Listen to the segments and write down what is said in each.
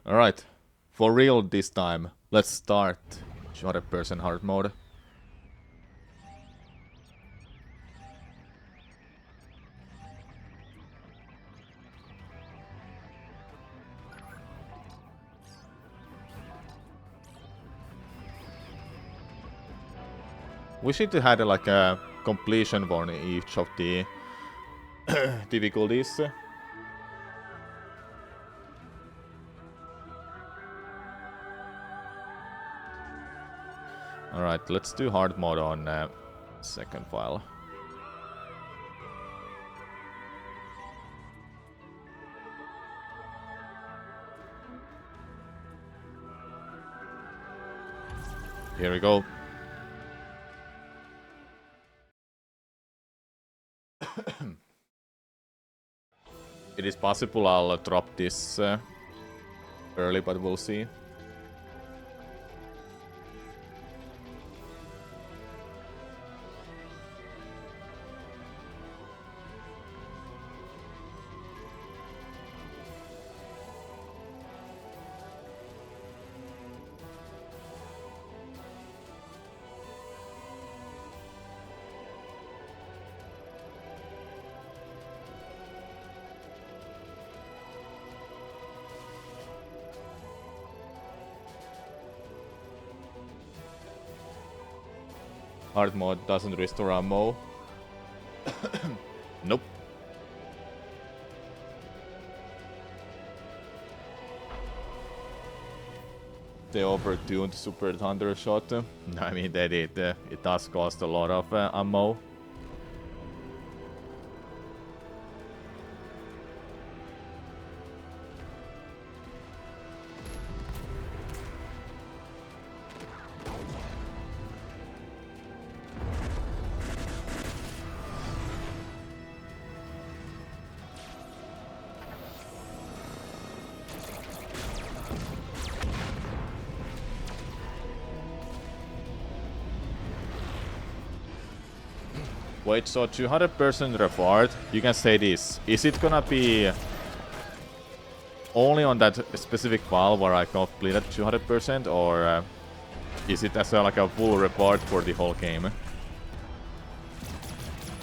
Alright, for real this time, let's start 200% hard mode. We should have had like a completion for each of the difficulties. Alright, let's do hard mode on second file. Here we go. It is possible I'll drop this early, but we'll see. Hard mode doesn't restore ammo. Nope. They overtuned Super Thunder Shot. I mean, they did. It does cost a lot of ammo. Wait, so 200% reward, you can say this. Is it gonna be only on that specific file where I completed 200%, or is it as like a full reward for the whole game?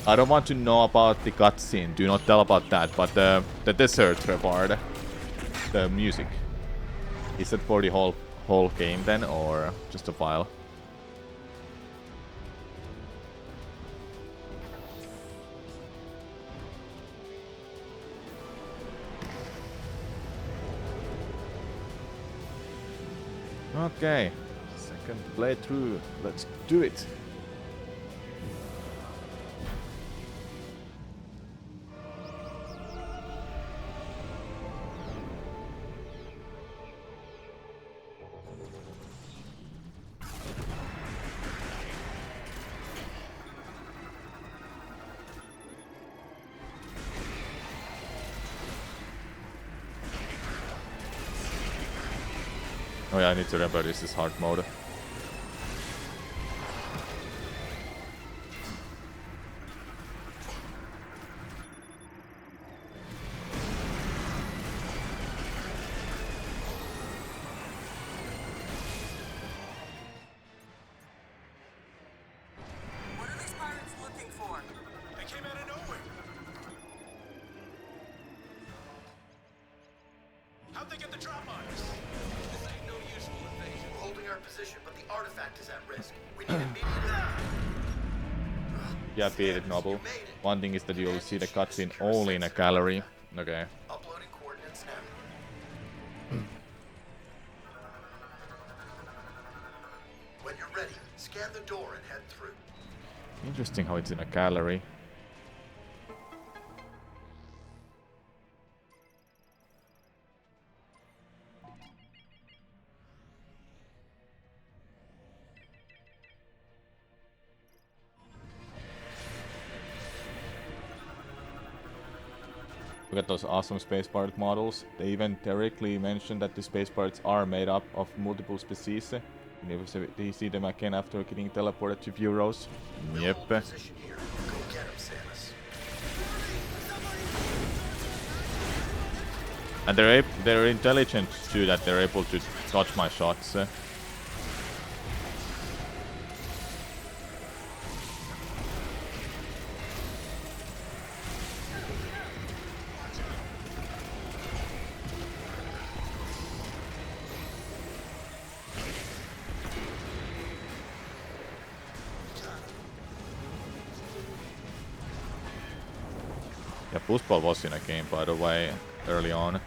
I don't want to know about the cutscene, do not tell about that, but the desert reward, the music, is it for the whole game then, or just a file? Okay, second playthrough, let's do it. Oh yeah, I need to remember this is hard mode. What are these pirates looking for? They came out of nowhere. How'd they get the drop on us? This ain't no usual invasion. We're holding our position, but the artifact is at risk. We need immediate Yeah, beat it, Noble. One thing is that you'll see the cutscene only in a gallery. Okay. Uploading coordinates now. When you're ready, scan the door and head through. Interesting how it's in a gallery. Look at those awesome space part models. They even directly mentioned that the space parts are made up of multiple species. You never see them again after getting teleported to Bureaus. Yep. Position here. Go get him, Samus. And they're intelligent too, that they're able to dodge my shots. Yeah, football was in a game, by the way, early on.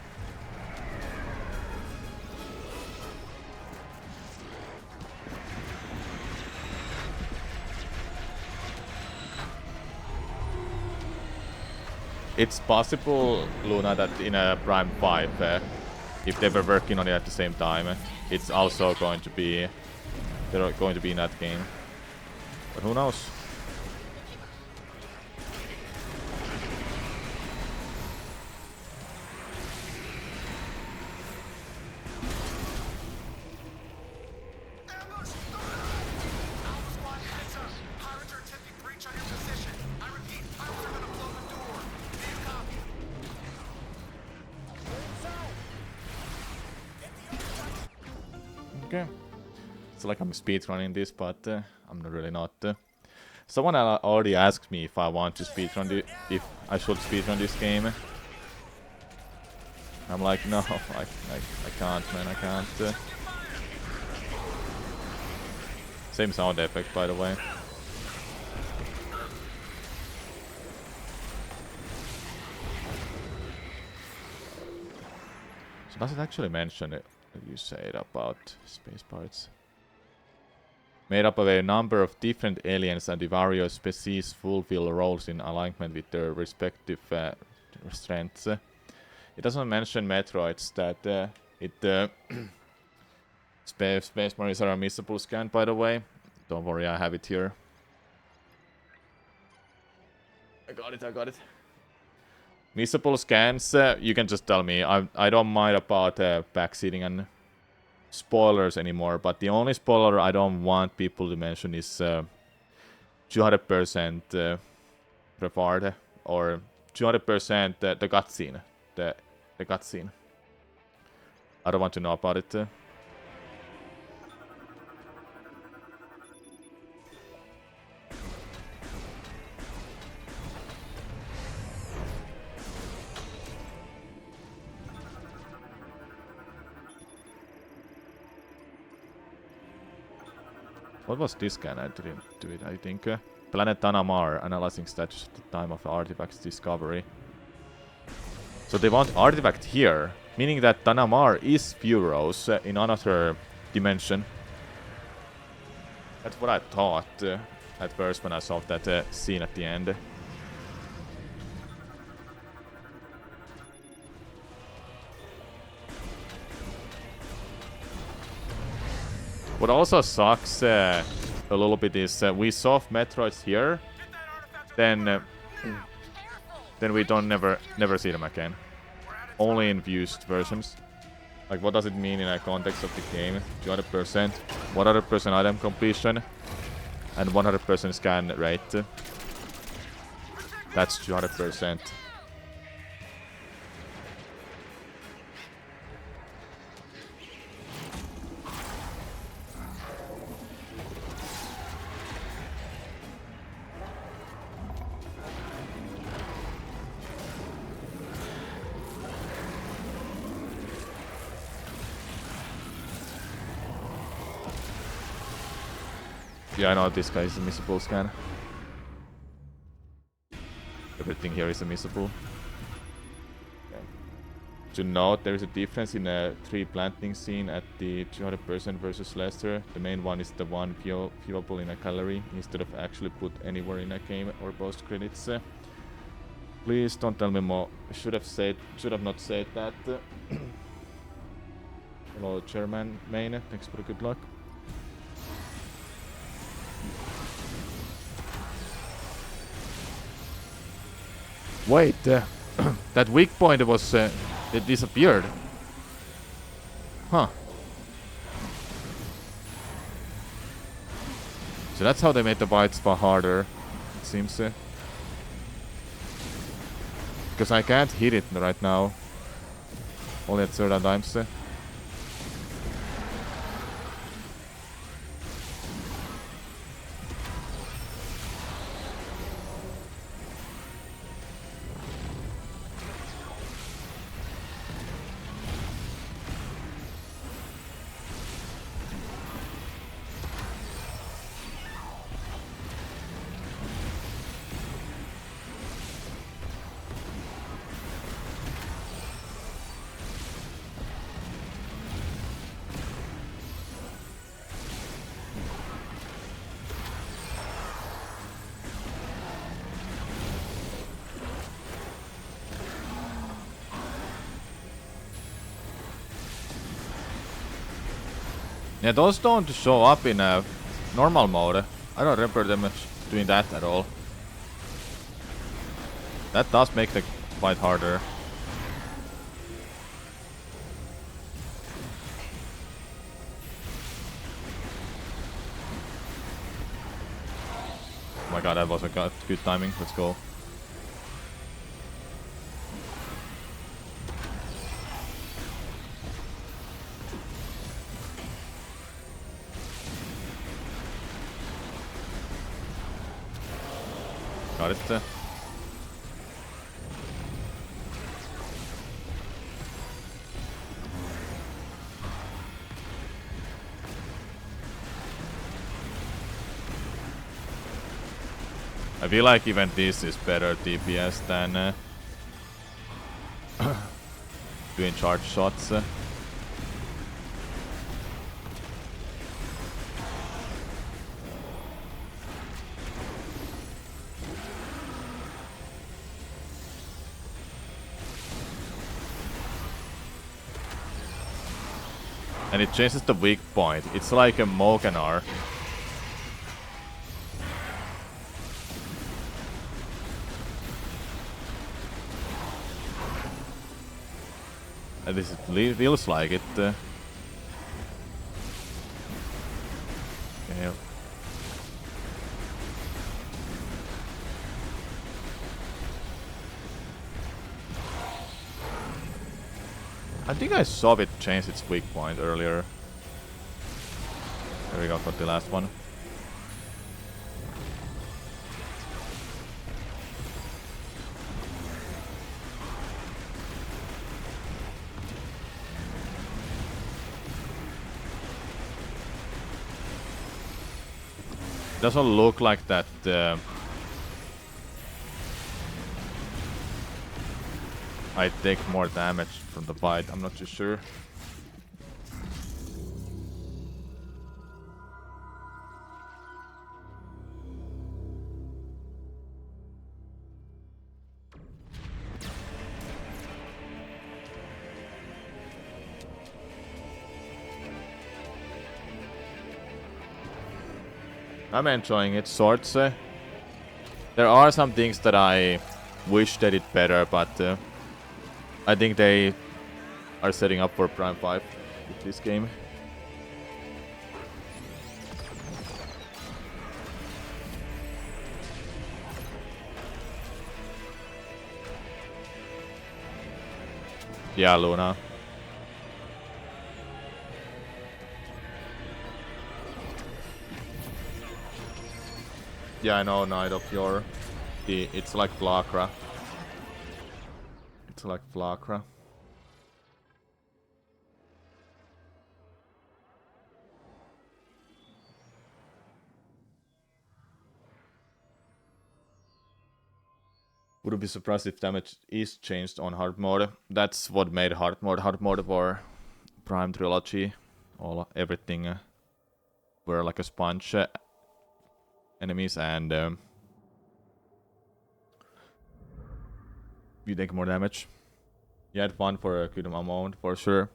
It's possible, Luna, that in a Prime 5, if they were working on it at the same time, it's also going to be... They're going to be in that game. But who knows? Okay. It's like I'm speedrunning this, but I'm really not. Someone already asked me if I want to speedrun if I should speedrun this game. I'm like, no, I can't, man, I can't. Same sound effect, by the way. So does it actually mention it? You say it about space parts. Made up of a number of different aliens, and the various species fulfill roles in alignment with their respective strengths. It doesn't mention Metroids that space marines are a missable scan, by the way. Don't worry, I have it here. I got it. Missable scans, you can just tell me. I don't mind about backseating and spoilers anymore, but the only spoiler I don't want people to mention is 200% reward or 200% the cutscene. The cutscene. I don't want to know about it. What was this scan? I didn't do it, I think. Planet Tanamar, analyzing status at the time of artifact's discovery. So they want artifact here, meaning that Tanamar is Furos in another dimension. That's what I thought at first when I saw that scene at the end. What also sucks a little bit is we saw Metroids here, then we don't never see them again. Only in used versions. Like, what does it mean in a context of the game? 200%, 100% item completion, and 100% scan rate. That's 200%. Yeah, I know this guy is a missable scan. Everything here is a missable. Okay. To note, there is a difference in a tree planting scene at the 200% versus Lester. The main one is the one viewable in a gallery instead of actually put anywhere in a game or post credits. Please don't tell me more. Should have not said that. Hello, Chairman Main. Thanks for the good luck. Wait, that weak point was... it disappeared. Huh. So that's how they made the bites far harder, it seems. Because I can't hit it right now. Only at certain times. Yeah, those don't show up in a normal mode. I don't remember them doing that at all. That does make the fight harder. Oh my god, that was a good timing. Let's go. Got it. I feel like even this is better DPS than doing charge shots. And it changes the weak point. It's like a Moganar. At least it feels like it. Okay. I think I saw it change its weak point earlier. There we go, got the last one. Doesn't look like that. I take more damage from the bite. I'm not too sure. I'm enjoying it, sorts. There are some things that I wish they did better, but I think they are setting up for Prime 5 with this game. Yeah, Luna. Yeah, I know, Knight of Yor. It's like Flakra. It's like Flakra. Wouldn't be surprised if damage is changed on hard mode. That's what made hard mode for Prime Trilogy. Everything were like a sponge enemies, and you take more damage. You had fun for a good amount, for sure.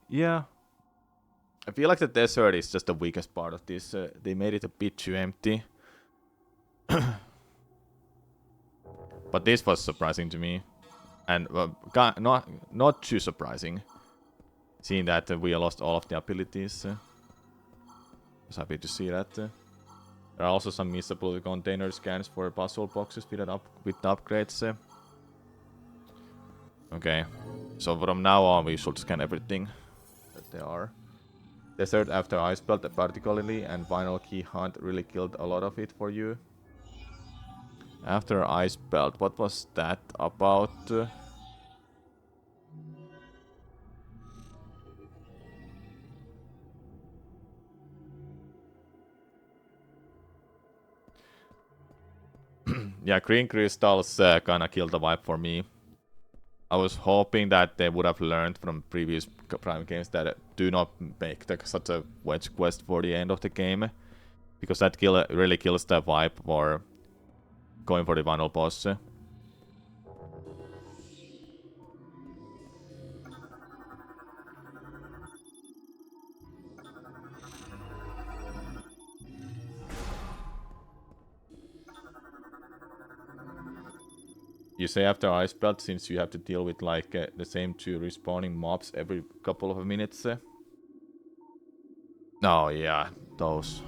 Yeah. I feel like the desert is just the weakest part of this. They made it a bit too empty. But this was surprising to me. And not too surprising. Seeing that we lost all of the abilities. I was happy to see that. There are also some missable container scans for puzzle boxes with the upgrades. Okay. So from now on we should scan everything that there are. Desert after Ice Belt particularly, and Vinyl Key Hunt really killed a lot of it for you. After Ice Belt, what was that about? Yeah, Green Crystals kinda killed the vibe for me. I was hoping that they would have learned from previous Prime games that do not make such a wedge quest for the end of the game. Because that really kills the vibe for going for the final boss. You say after Ice Belt, since you have to deal with like the same 2 respawning mobs every couple of minutes. Oh yeah, those.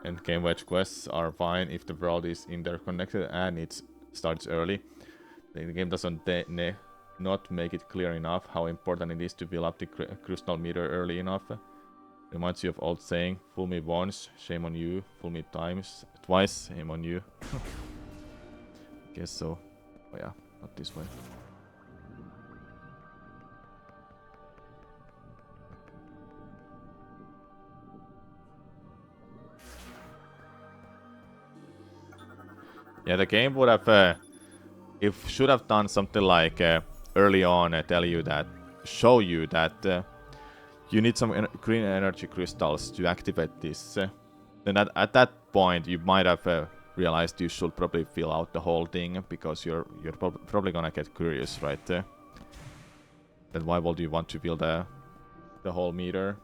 Endgame wedge quests are fine if the world is interconnected and it starts early. The game doesn't not make it clear enough how important it is to build up the crystal meter early enough. Reminds you of old saying, fool me once, shame on you, fool me twice, shame on you. Guess so. Oh yeah, not this way. Yeah, the game would have, should have done something like early on, show you that you need some green energy crystals to activate this. Then at that point, you might have realized you should probably fill out the whole thing because you're probably gonna get curious, right? Then why would you want to build the whole meter?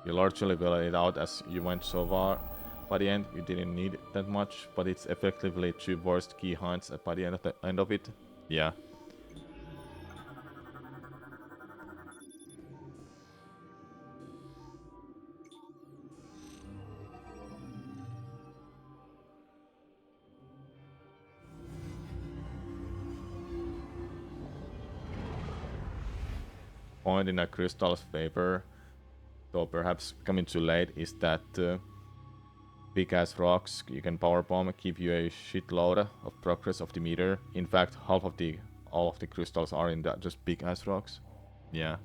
You largely built it out as you went so far. By the end, you didn't need that much, but it's effectively 2 worst key hunts by the end of it. Yeah. Point in a crystal's favor, though perhaps coming too late, is that big ass rocks you can power bomb keep you a shitload of progress of the meter. In fact, all of the crystals are in that just big ass rocks. Yeah.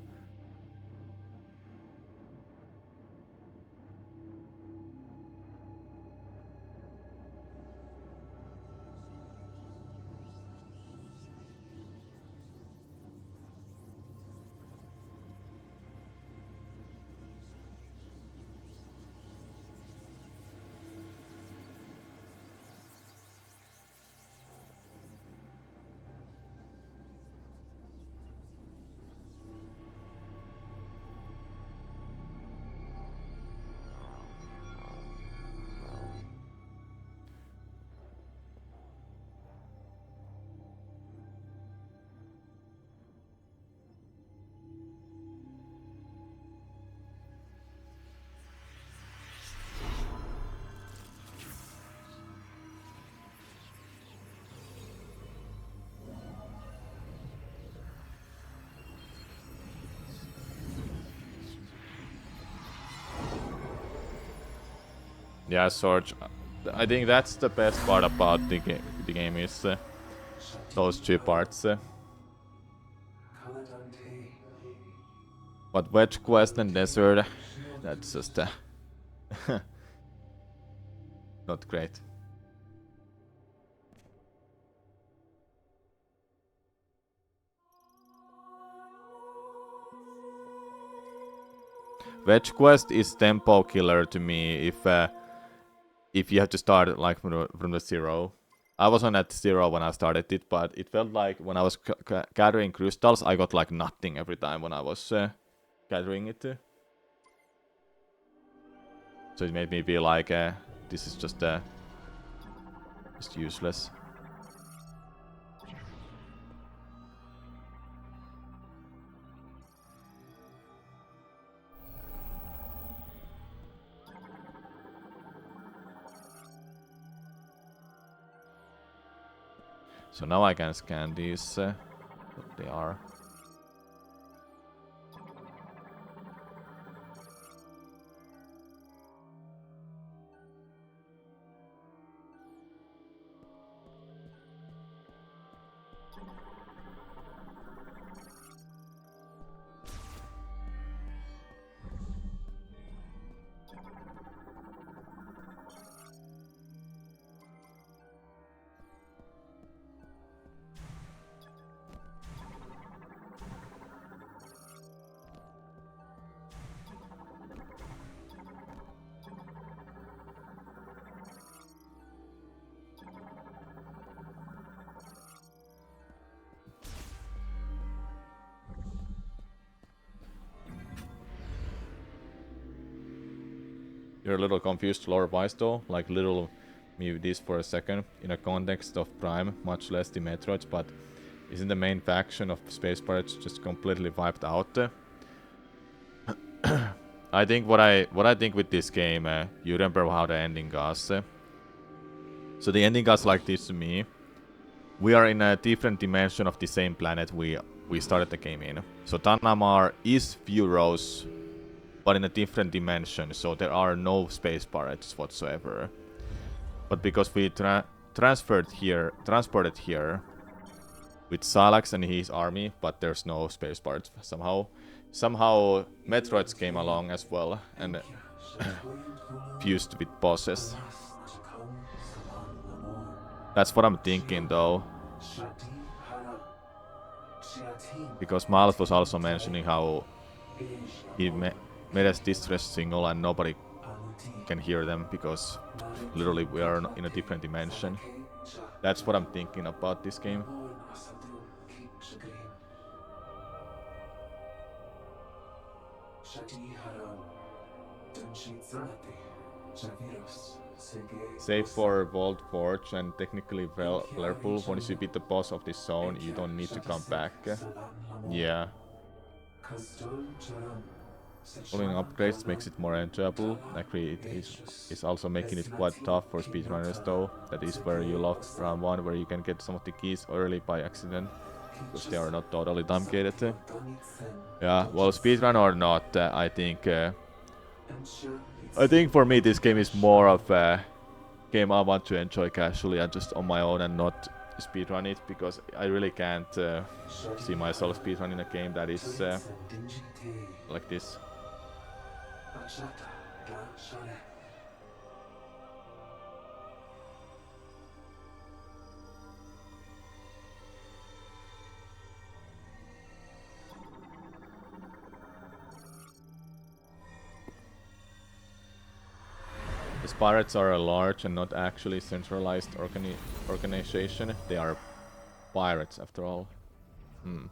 Yeah, Sorge. I think that's the best part about the game. The game is those two parts. But Wedge Quest and Desert, that's just not great. Wedge Quest is tempo killer to me if you have to start like from the zero. I wasn't at zero when I started it, but it felt like when I was gathering crystals, I got like nothing every time when I was gathering it. So it made me feel like this is just useless. So now I can scan these, what they are. You're a little confused, Lore Wise though, like little mute this for a second. In a context of Prime, much less the Metroids, but isn't the main faction of Space Pirates just completely wiped out? I think what I think with this game, you remember how the ending goes. So the ending goes like this to me. We are in a different dimension of the same planet we started the game in. So Tanamar is Furos, but in a different dimension, so there are no space pirates whatsoever. But because we transported here with Salax and his army, but there's no space pirates somehow. Somehow Metroids came along as well and fused with bosses. That's what I'm thinking though. Because Miles was also mentioning how he made a distress signal and nobody can hear them because literally we are in a different dimension. That's what I'm thinking about this game. Save for Vault Forge and technically Whirlpool. Once you beat the boss of this zone, you don't need to come back. Yeah. Pulling upgrades makes it more enjoyable. Actually, it is also making it quite tough for speedrunners though. That is where you lost round 1, where you can get some of the keys early by accident. Because they are not totally time gated. Yeah, well, speedrun or not, I think for me this game is more of a game I want to enjoy casually and just on my own and not speedrun it, because I really can't see myself speedrunning a game that is like this. The pirates are a large and not actually centralized organization. They are pirates after all. And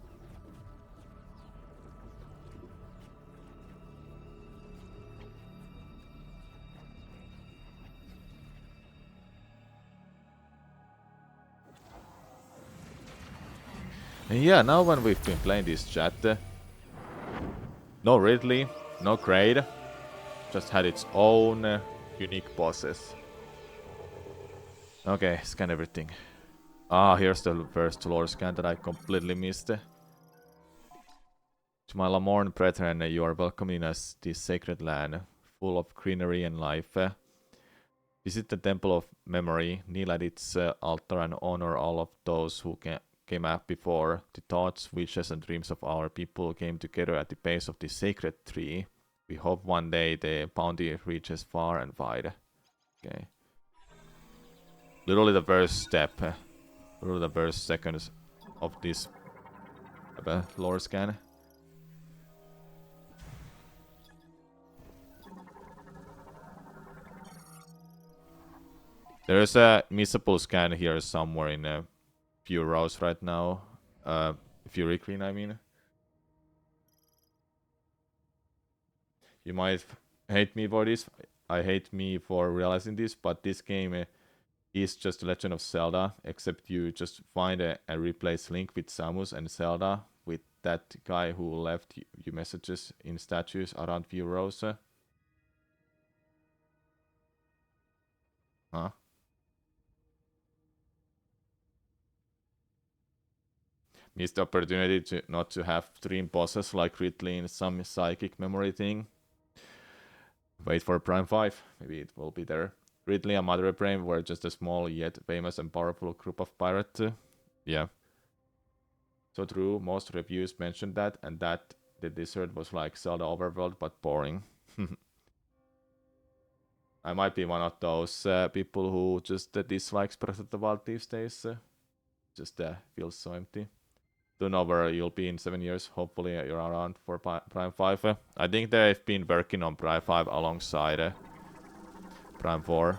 yeah, now when we've been playing this chat, no Ridley, no Kraid, just had its own unique bosses. Okay, scan everything. Ah, here's the first lore scan that I completely missed. To my Lamorne brethren, you are welcome in this sacred land, full of greenery and life. Visit the Temple of Memory, kneel at its altar and honor all of those who came up before. The thoughts, wishes, and dreams of our people came together at the base of this sacred tree. We hope one day the bounty reaches far and wide. Okay. Literally the first step, literally the first seconds of this lore scan. There's a missable scan here somewhere in a few rows right now. Fury Queen, I mean. You might hate me for this. I hate me for realizing this, but this game is just Legend of Zelda, except you just find a replace Link with Samus and Zelda with that guy who left you messages in statues around few rows. Huh? Missed opportunity to not to have dream bosses like Ridley in some psychic memory thing. Wait for Prime 5, maybe it will be there. Ridley and Mother Brain were just a small yet famous and powerful group of pirates. Yeah. So true, most reviews mentioned that, and that the desert was like Zelda Overworld but boring. I might be one of those people who just dislikes Breath of the Wild these days. Just feels so empty. Don't know where you'll be in 7 years. Hopefully you're around for Prime 5. I think they've been working on Prime 5 alongside Prime 4.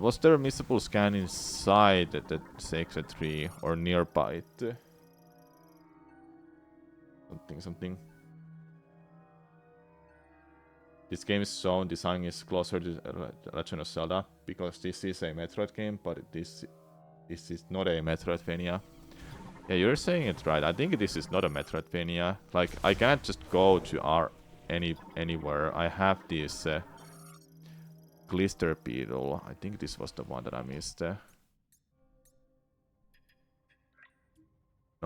Was there a missable scan inside the sacred tree or nearby it? Something. This game's zone design is closer to Legend of Zelda because this is a Metroid game, but this is not a Metroidvania. Yeah, you're saying it right. I think this is not a Metroidvania. Like, I can't just go to anywhere. I have this Glister Beetle. I think this was the one that I missed. No,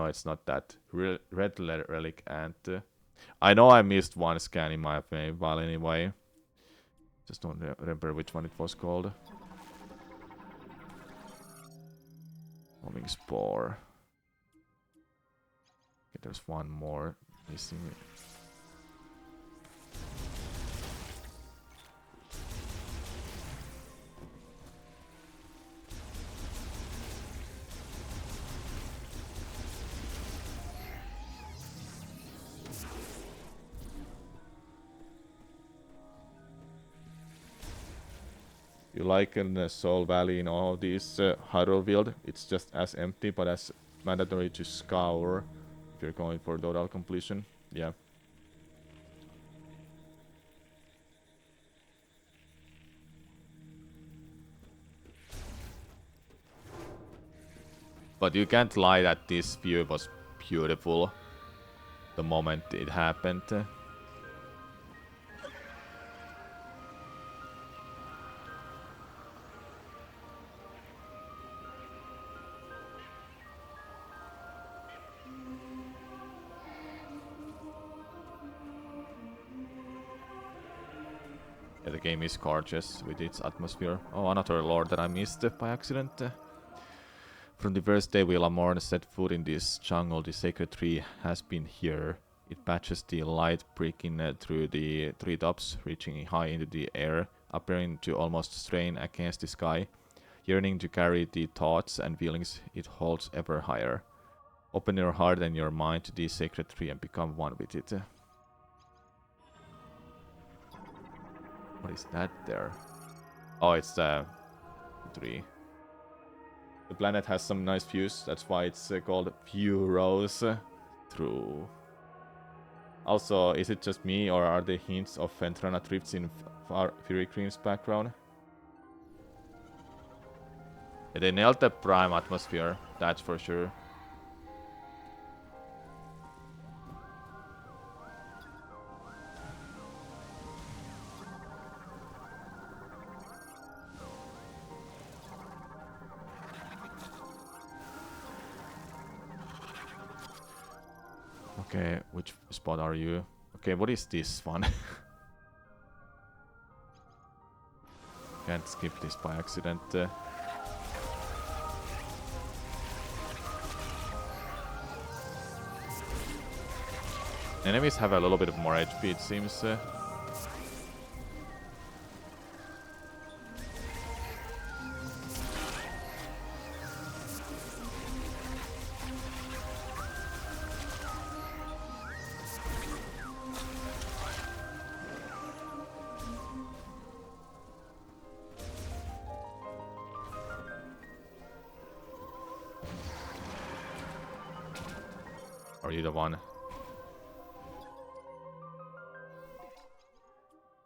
it's not that. Red Relic Ant. I know I missed one scan in my file anyway. Just don't remember which one it was called. Homing Spore. Okay, there's one more missing. You like in Soul Valley in all these Hyrule Field, it's just as empty but as mandatory to scour if you're going for total completion. Yeah. But you can't lie that this view was beautiful the moment it happened. Yeah, the game is gorgeous with its atmosphere. Oh, another lore that I missed by accident. From the first day Willamorn set foot in this jungle, the sacred tree has been here. It patches the light breaking through the treetops, reaching high into the air, appearing to almost strain against the sky, yearning to carry the thoughts and feelings it holds ever higher. Open your heart and your mind to the sacred tree and become one with it. What is that there? Oh, it's the tree. The planet has some nice views, that's why it's called View Rose. True. Also, is it just me, or are there hints of Ventrana drifts in Fury Cream's background? Yeah, they nailed the prime atmosphere, that's for sure. Okay, which spot are you? Okay, what is this one? Can't skip this by accident. Enemies have a little bit of more HP, it seems. Are you the one?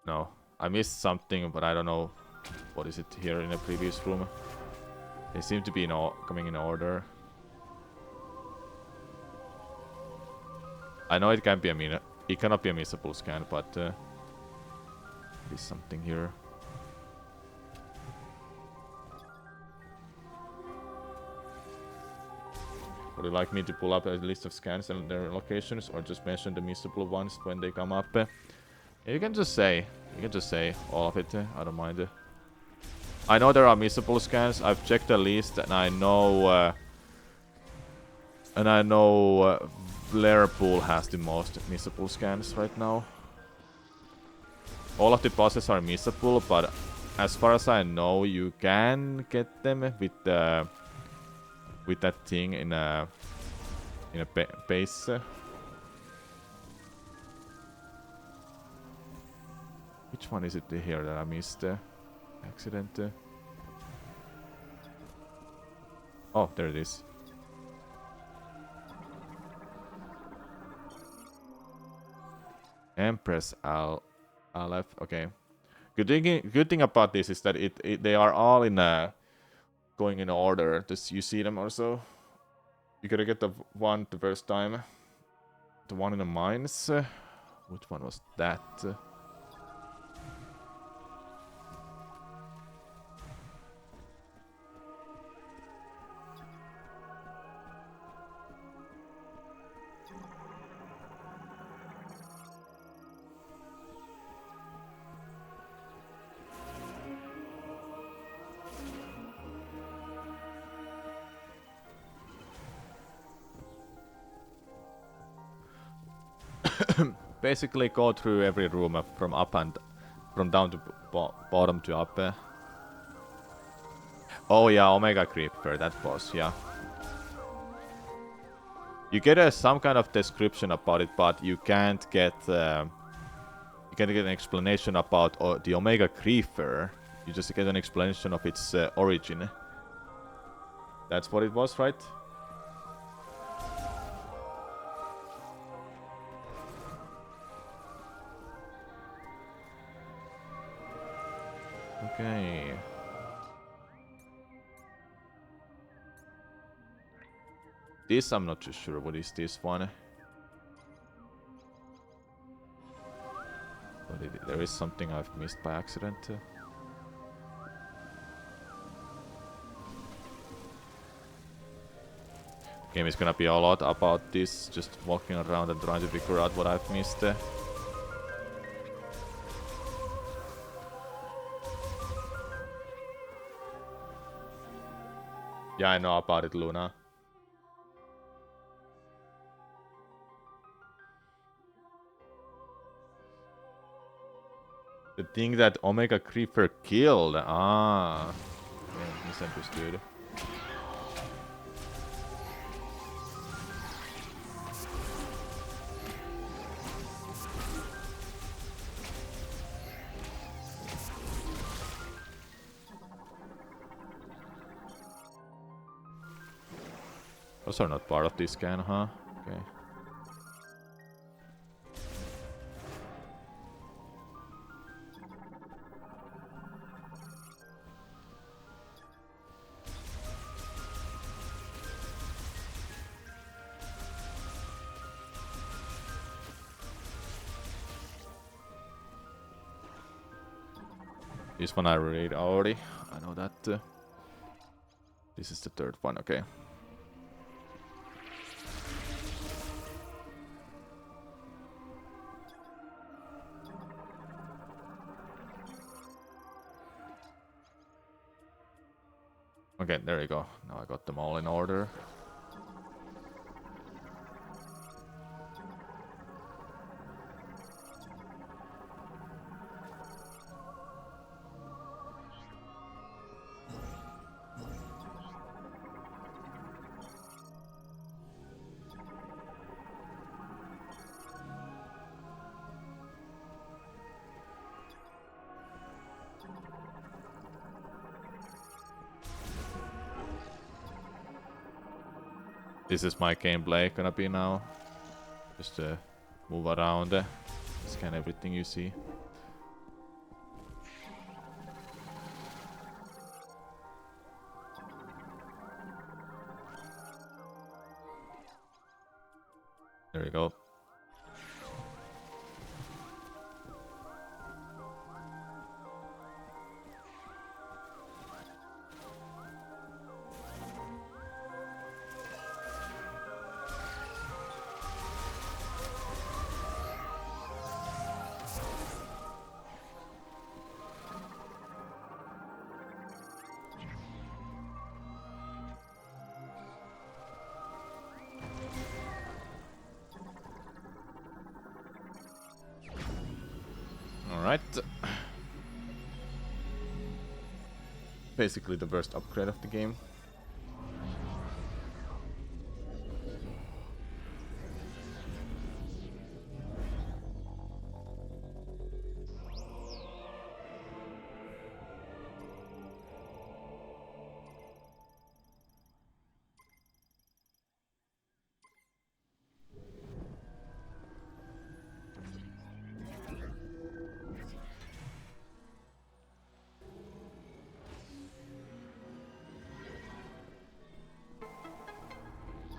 No. I missed something, but I don't know. What is it here in the previous room? They seem to be coming in order. I know it can be it cannot be a missable scan, but there's something here. Would you like me to pull up a list of scans and their locations, or just mention the missable ones when they come up? You can just say all of it. I don't mind. I know there are missable scans. I've checked the list, and I know Blairpool has the most missable scans right now. All of the bosses are missable, but as far as I know, you can get them with that thing in a base. Which one is it here that I missed? Accident. Oh, there it is. Empress Aleph. Okay. Good thing about this is that they are all in going in order. Does you see them also? You gotta get the one the first time. The one in the mines. Which one was that? Basically go through every room from up and from down to bottom to up. Oh yeah, Omega Creeper, that boss, yeah. You get some kind of description about it, but you can't get an explanation about the Omega Creeper. You just get an explanation of its origin. That's what it was, right? Okay. This I'm not too sure. What is this one? There is something I've missed by accident. Game is gonna be a lot about this, just walking around and trying to figure out what I've missed. Yeah, I know about it, Luna. The thing that Omega Creeper killed. Ah. Yeah, misunderstood. Those are not part of this scan, huh? Okay. This one I read already. I know that. This is the third one, okay. Okay, there you go. Now I got them all in order. This is my gameplay gonna be now. Just move around, scan everything you see. There you go. Alright. Basically the worst upgrade of the game.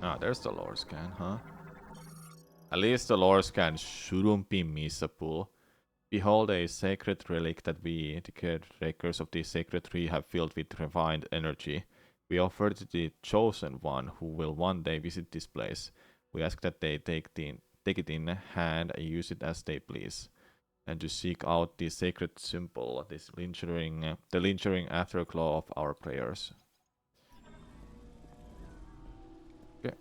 Ah, there's the lore scan, huh? At least the lore scan shouldn't be missable. Behold a sacred relic that we, the caretakers of the sacred tree, have filled with refined energy. We offer to the chosen one who will one day visit this place. We ask that they take it in hand and use it as they please. And to seek out the sacred symbol, the lingering afterglow of our prayers. Okay.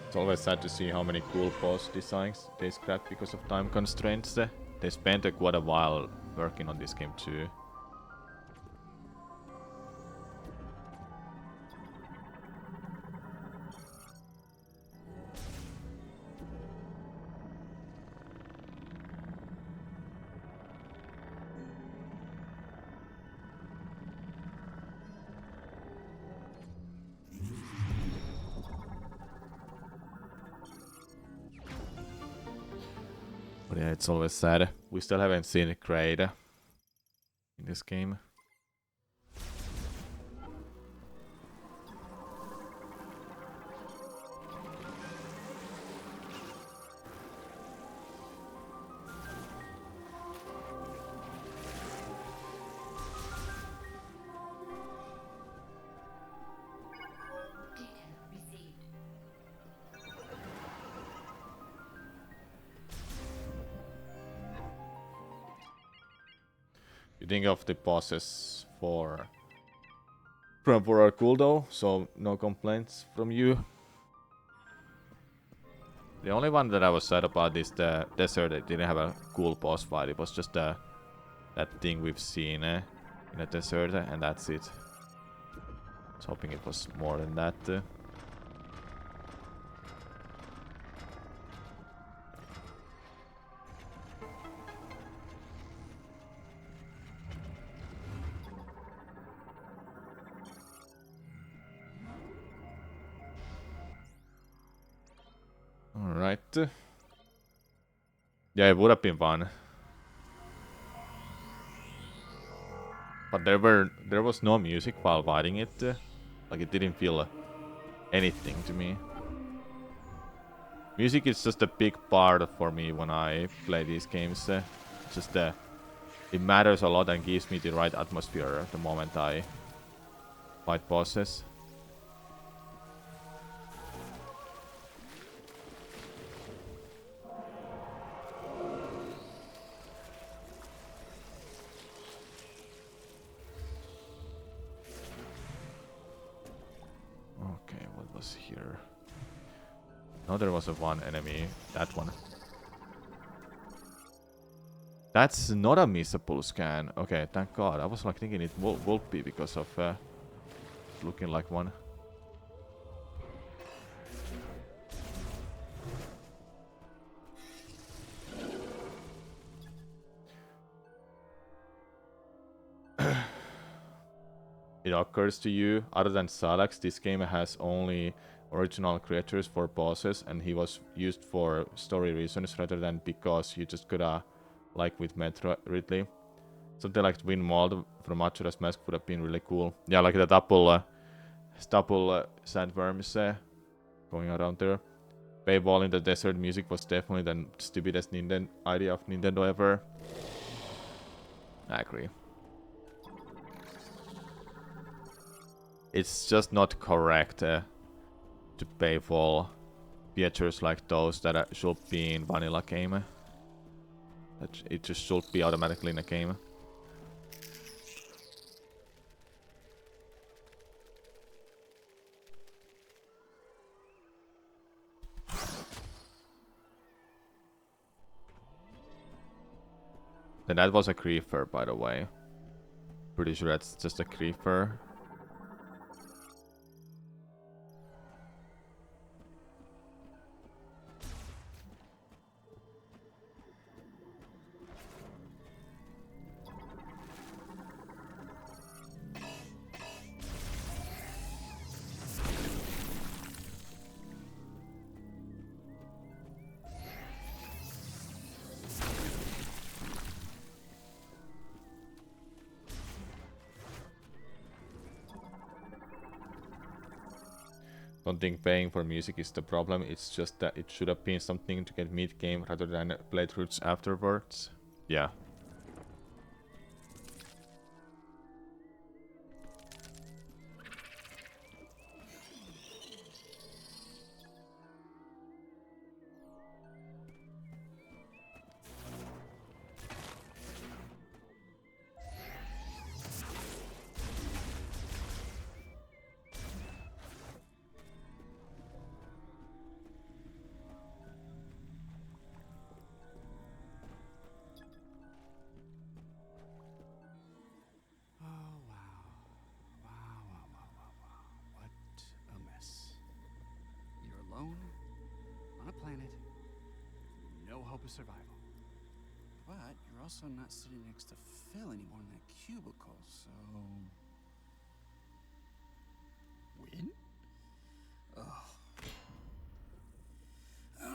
It's always sad to see how many cool boss designs they scrapped because of time constraints. They spent quite a while working on this game too. But yeah, it's always sad. We still haven't seen Kraid in this game. You think of the bosses for our cool though, so no complaints from you. The only one that I was sad about is the desert. It didn't have a cool boss fight. It was just that thing we've seen in the desert, and that's it. I was hoping it was more than that. Yeah, it would have been fun. But there was no music while fighting it. Like it didn't feel anything to me. Music is just a big part for me when I play these games. Just it matters a lot and gives me the right atmosphere the moment I fight bosses. Okay, what was here? No, there was a one enemy. That one. That's not a missable scan. Okay, thank God. I was like thinking it would be because of looking like one. It occurs to you, other than Salax, this game has only original creators for bosses, and he was used for story reasons rather than because you just coulda, like with Metroid Ridley. Something like Twin Mold from Majora's Mask would have been really cool. Yeah, like the double sandworms going around there. Paywall in the desert music was definitely the stupidest idea of Nintendo ever. I agree. It's just not correct to paywall features like those that should be in vanilla game. It just should be automatically in a game. And that was a creeper, by the way. Pretty sure that's just a creeper. Don't think paying for music is the problem, it's just that it should have been something to get mid-game rather than playthroughs afterwards. Yeah. Survival. But you're also not sitting next to Phil anymore in that cubicle, so... Win? Oh.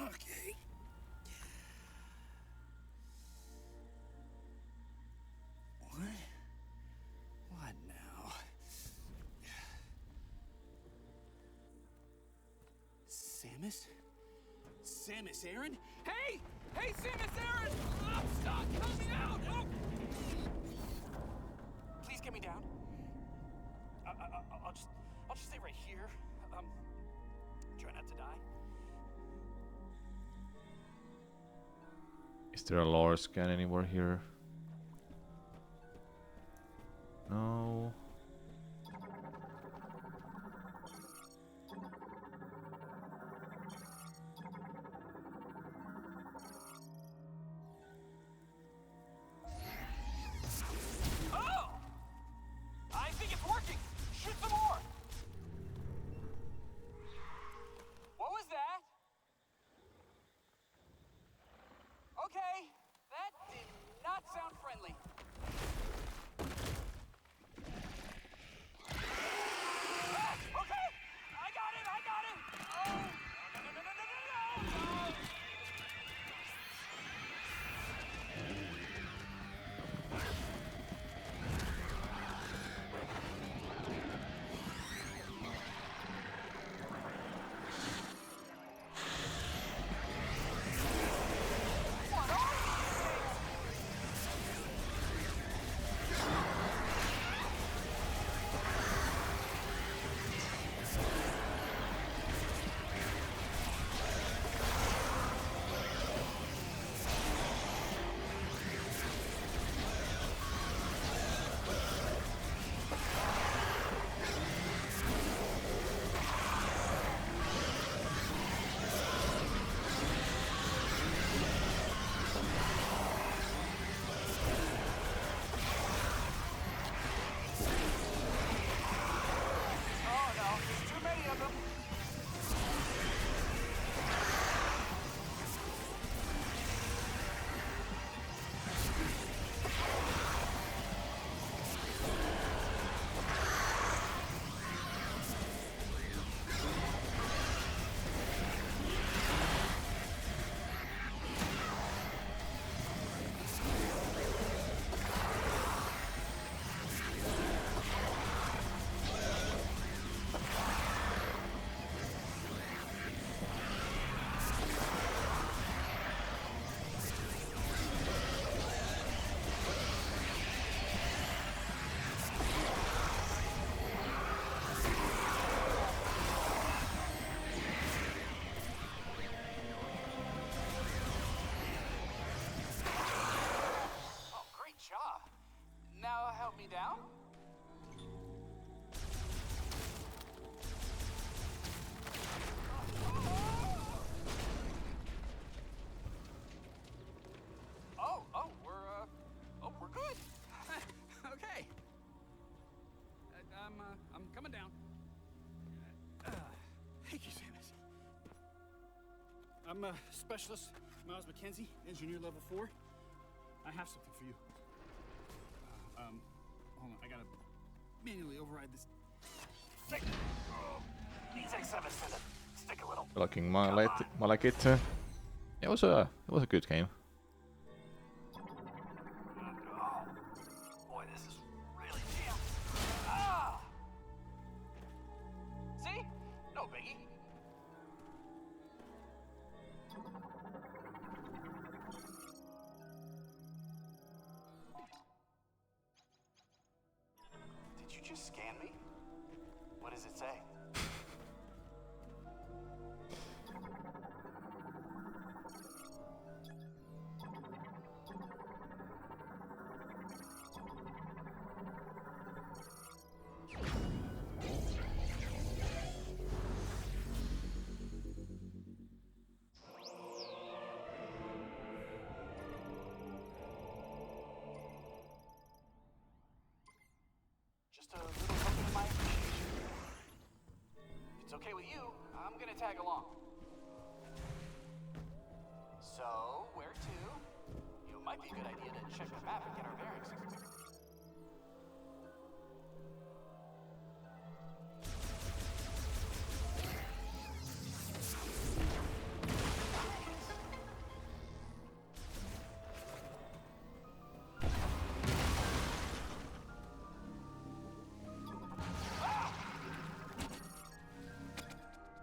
Okay. What? What now? Samus? Samus Aran? Hey! Hey, Samus Aran! I'm stuck! Help me out! Oh! Please get me down. I'll just stay right here. Try not to die. Is there a lore scan anywhere here? No. down? We're good. Okay. I'm coming down. Thank you, Samus. I'm Specialist Miles McKenzie, Engineer Level 4. I have something for you. Hold on, I gotta manually override this. X7 says stick a little. Looking like it. It was a good game. Boy, this is really jammed. Ah! See? No biggie. Did you just scan me? What does it say? Just a little token of my appreciation. If it's okay with you, I'm gonna tag along. So, where to? You know, it might be a good idea to check the map and get our bearings.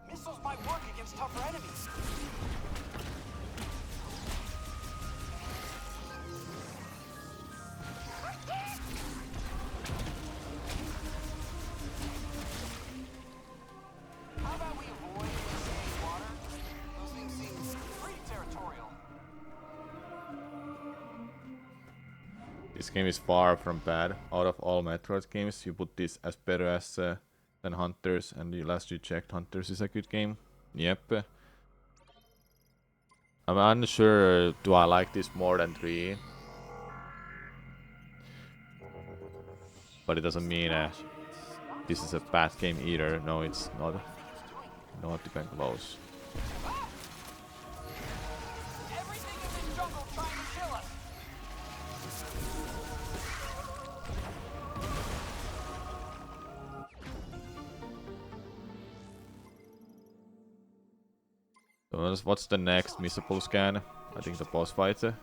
Missiles might work against tougher enemies. How about we avoid safe water? Those things seem pretty territorial. This game is far from bad. Out of all Metroid games, you put this as better as than Hunters, and the last you checked, Hunters is a good game. Yep. I'm unsure, do I like this more than 3? But it doesn't mean this is a bad game either. No, it's not. Not even close. Everything in this jungle trying to kill us. So what's the next missable scan? I think the boss fight. Missiles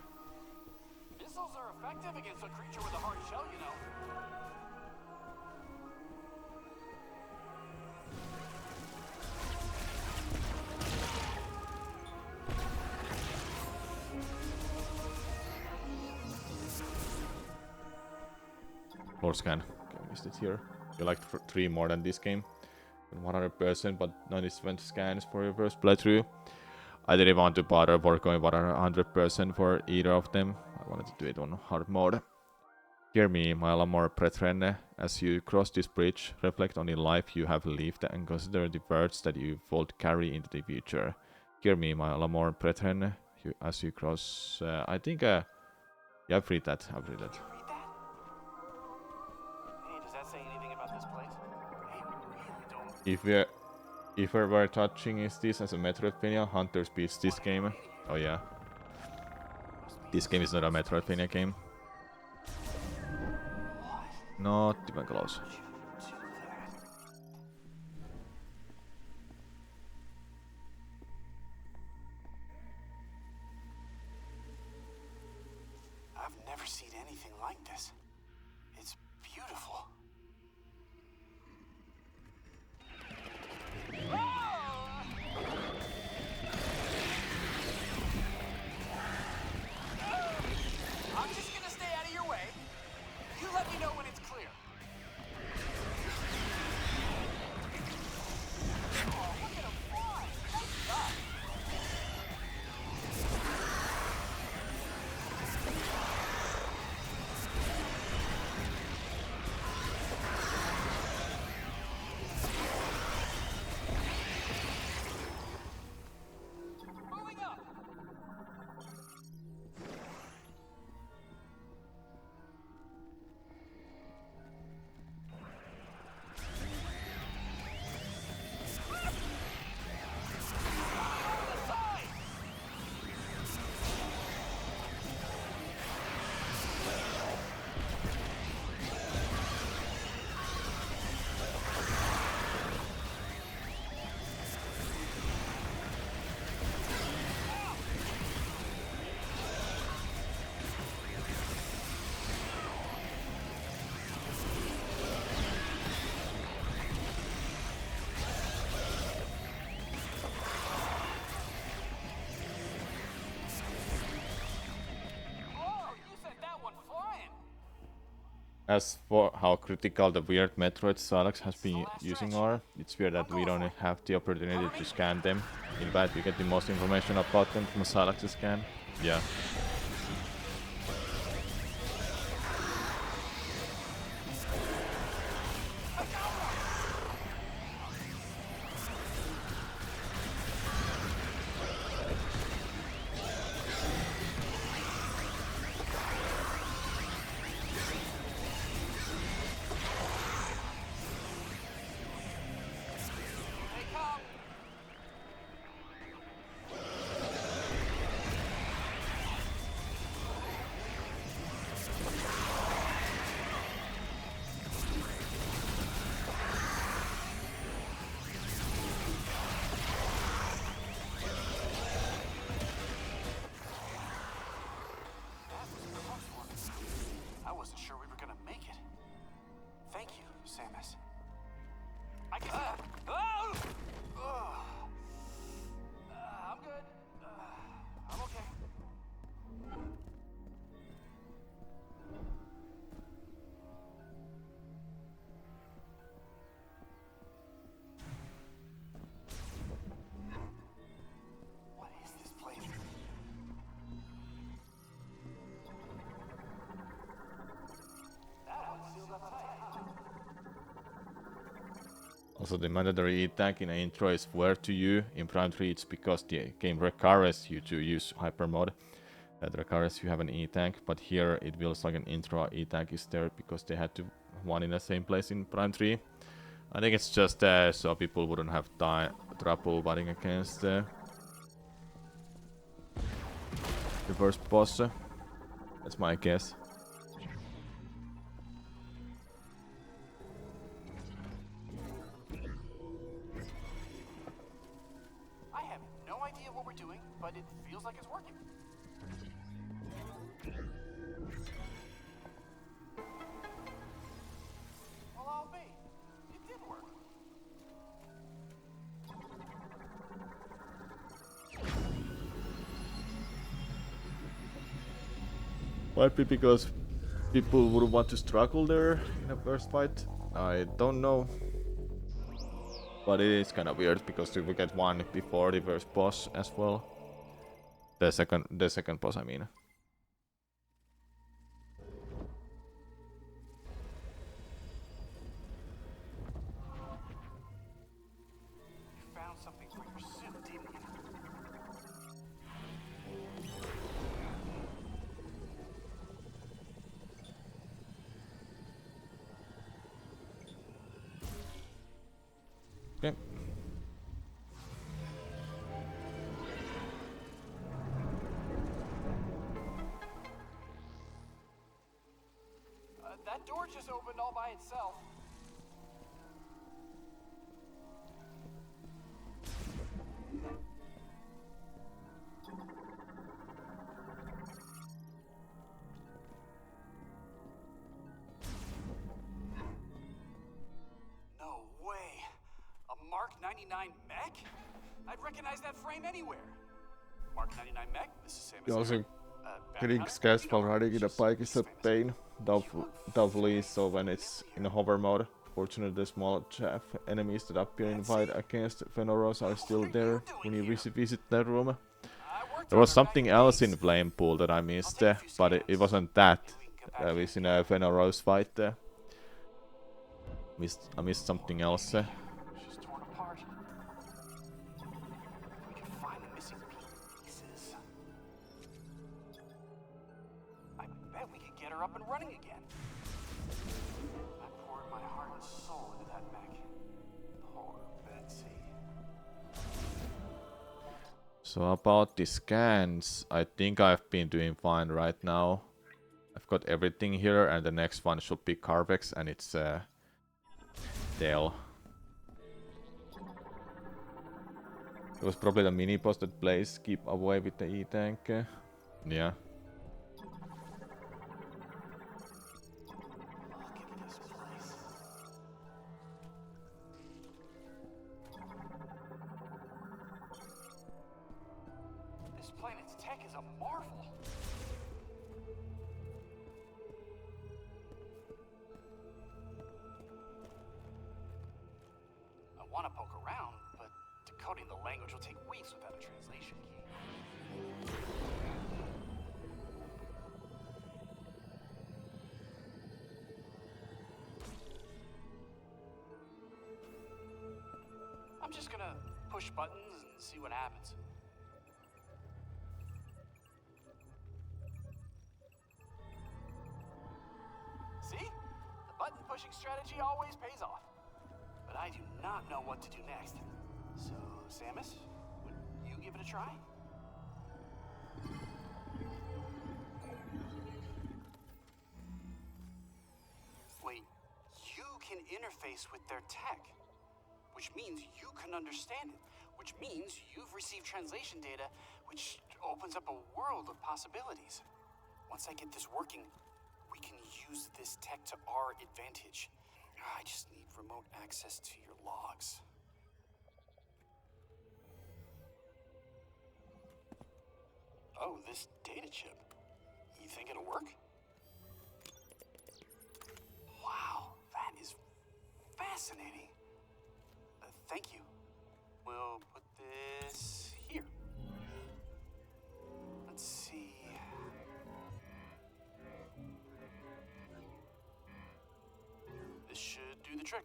are effective against a creature with a hard shell, you know. Lord scan. Okay, I missed it here. You liked 3 more than this game. 100%, but 97 scans for your first playthrough. I didn't want to bother for going 100% for either of them. I wanted to do it on hard mode. Hear me, my Lamor brethren, as you cross this bridge, reflect on the life you have lived and consider the words that you would carry into the future. Hear me, my Lamor brethren, as you cross... I think... yeah, I've read that. I've read that. Read that? Hey, does that say anything about this place? Hey, really don't. If we were touching is this as a Metroidvania, Hunters beats this game. Oh yeah. This game is not a Metroidvania game. Not even close. I've never seen anything like this. It's beautiful. I'm just gonna stay out of your way. You let me know when it's clear. Oh, look at him fly. Nice stuff. As for how critical the weird Metroid Salax has been using are, it's weird that we don't have the opportunity to scan them. In fact, we get the most information about them from a Salax scan. Yeah. They come. I wasn't sure we were gonna make it. Thank you, Samus. I can. I'm good. I'm okay. What is this place? That one's sealed up tight. Also, the mandatory E-Tank in the intro is where to you. In Prime 3, it's because the game requires you to use Hyper Mode. That requires you have an E-Tank, but here it feels like an intro E-Tank is there because they had to one in the same place in Prime 3. I think it's just so people wouldn't have trouble fighting against the first boss. That's my guess. I have no idea what we're doing, but it feels like it's working. Well, I'll be. It did work. Might be because people would want to struggle there in the first fight. I don't know. But it is kind of weird because we get one before the first boss as well. The second boss, I mean. You found something for your suit, didn't you? Okay. That door just opened all by itself. No way. A Mark 99 mech? I'd recognize that frame anywhere. Mark 99 mech, this is Samus. Ja also Aran. getting stressful riding in a bike is a pain. Doubly so when it's in a hover mode. Fortunately, the small chaff enemies that appear in fight against Fenoros are still there when you visit that room. There was something else in Flame Pool that I missed, but it wasn't that. I was in a Fenoros fight. I missed something else. She's torn apart. We could find the missing pieces. I bet we could get her up and running again. I poured my heart and soul into that mech. Poor Betsy. So about the scans, I think I've been doing fine right now. I've got everything here, and the next one should be Carvex, and it's Dell. It was probably the mini boss that plays keep away with the E-Tank. Yeah. Look at this place. This planet's tech is a marvel. push buttons and see what happens. See? The button pushing strategy always pays off. But I do not know what to do next. So, Samus, would you give it a try? Wait, you can interface with their tech, which means you can understand it, which means you've received translation data, which opens up a world of possibilities. Once I get this working, we can use this tech to our advantage. I just need remote access to your logs. Oh, this data chip. You think it'll work? Wow, that is fascinating. Thank you. We'll put this here. Let's see. This should do the trick.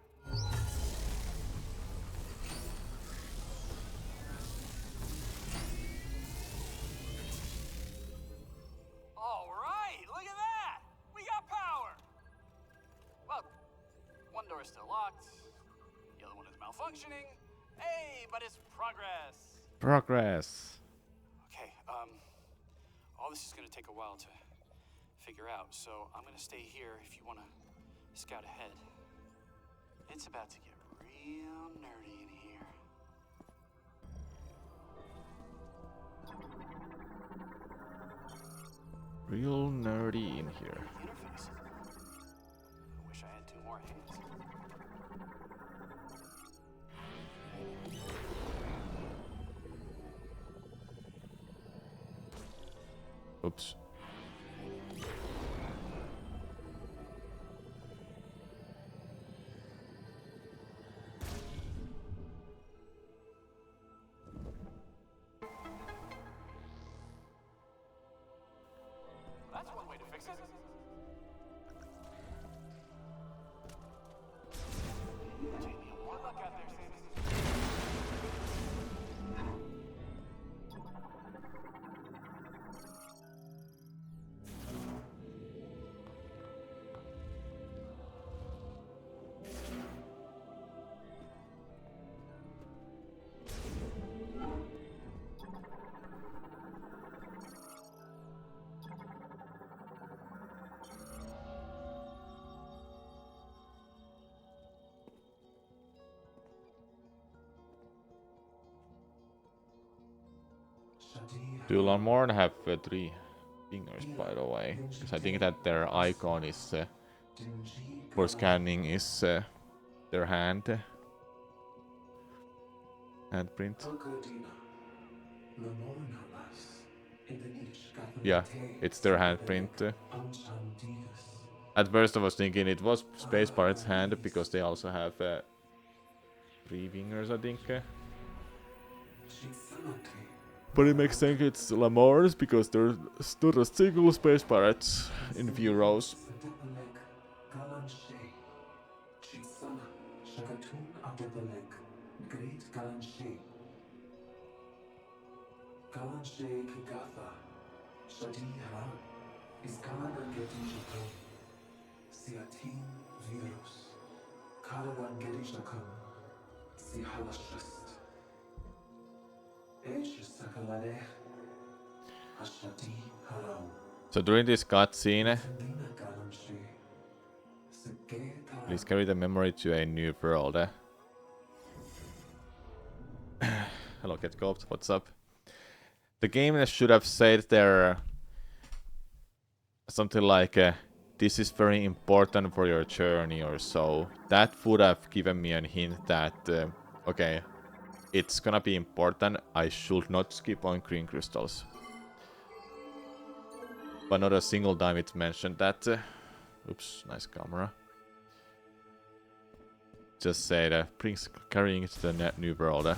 All right, look at that! We got power! Well, one door is still locked. The other one is malfunctioning. Hey, but it's progress. Progress. Okay, all this is gonna take a while to figure out, so I'm gonna stay here if you wanna scout ahead. It's about to get real nerdy in here. Real nerdy in here. Interface. I wish I had 2 more hands. Oops. That's one way to fix it. Jamie, more luck out there, Samus. Do Lawnmower have 3 fingers, by the way? Because I think that their icon is for scanning is their handprint. Yeah, it's their handprint. At first I was thinking it was Space Pirate's hand because they also have 3 fingers, I think. But it makes sense it's Lamore's because there's not a single Space Pirates in few rows. So during this cutscene, please carry the memory to a new world. Hello, Get Coped, what's up? The game should have said there something like, this is very important for your journey or so. That would have given me a hint that, okay, it's gonna be important. I should not skip on green crystals. But not a single time it's mentioned that. Oops, nice camera. Just say that brings carrying it to the new world.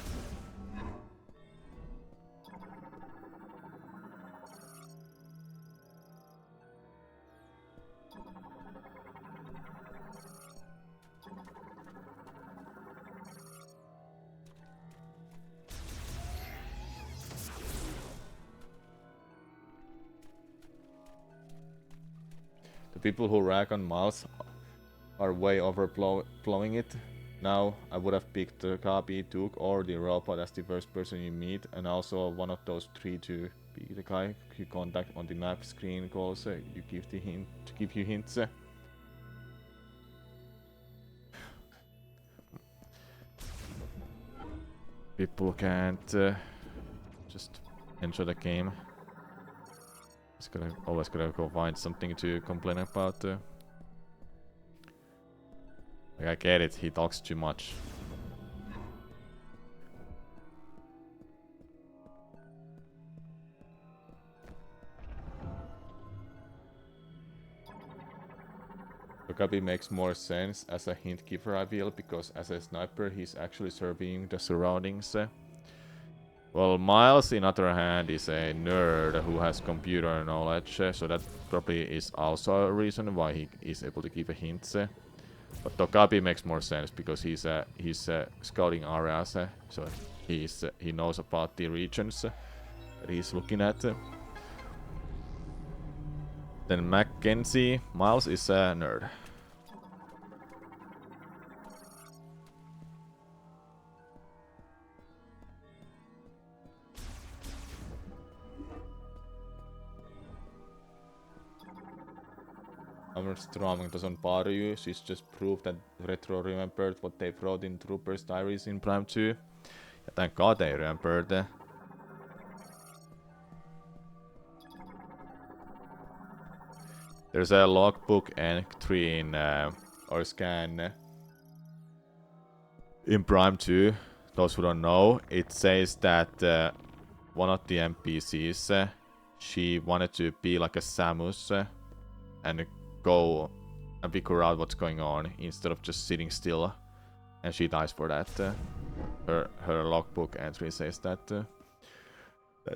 people who rag on Miles are way overblowing it. Now, I would have picked the Gabi, Duke, or the robot as the first person you meet, and also one of those three to be the guy you contact on the map screen calls. You give the hint to give you hints. People can't just enjoy the game. Always gotta go find something to complain about. Like, I get it, he talks too much. Okabe makes more sense as a hint giver, I feel, because as a sniper he's actually surveying the surroundings. Well, Miles, in other hand, is a nerd who has computer knowledge, so that probably is also a reason why he is able to give a hint. But Okabe makes more sense because he's scouting areas, so he knows about the regions that he's looking at. Then Mackenzie, Miles is a nerd. Armstrong doesn't bother you, she's just proof that Retro remembered what they wrote in Trooper's diaries in Prime 2. Yeah, thank God they remembered. There's a logbook entry in or scan in Prime 2. Those who don't know, it says that one of the NPCs, she wanted to be like a Samus and go and figure out what's going on instead of just sitting still, and she dies for that. Her logbook entry says that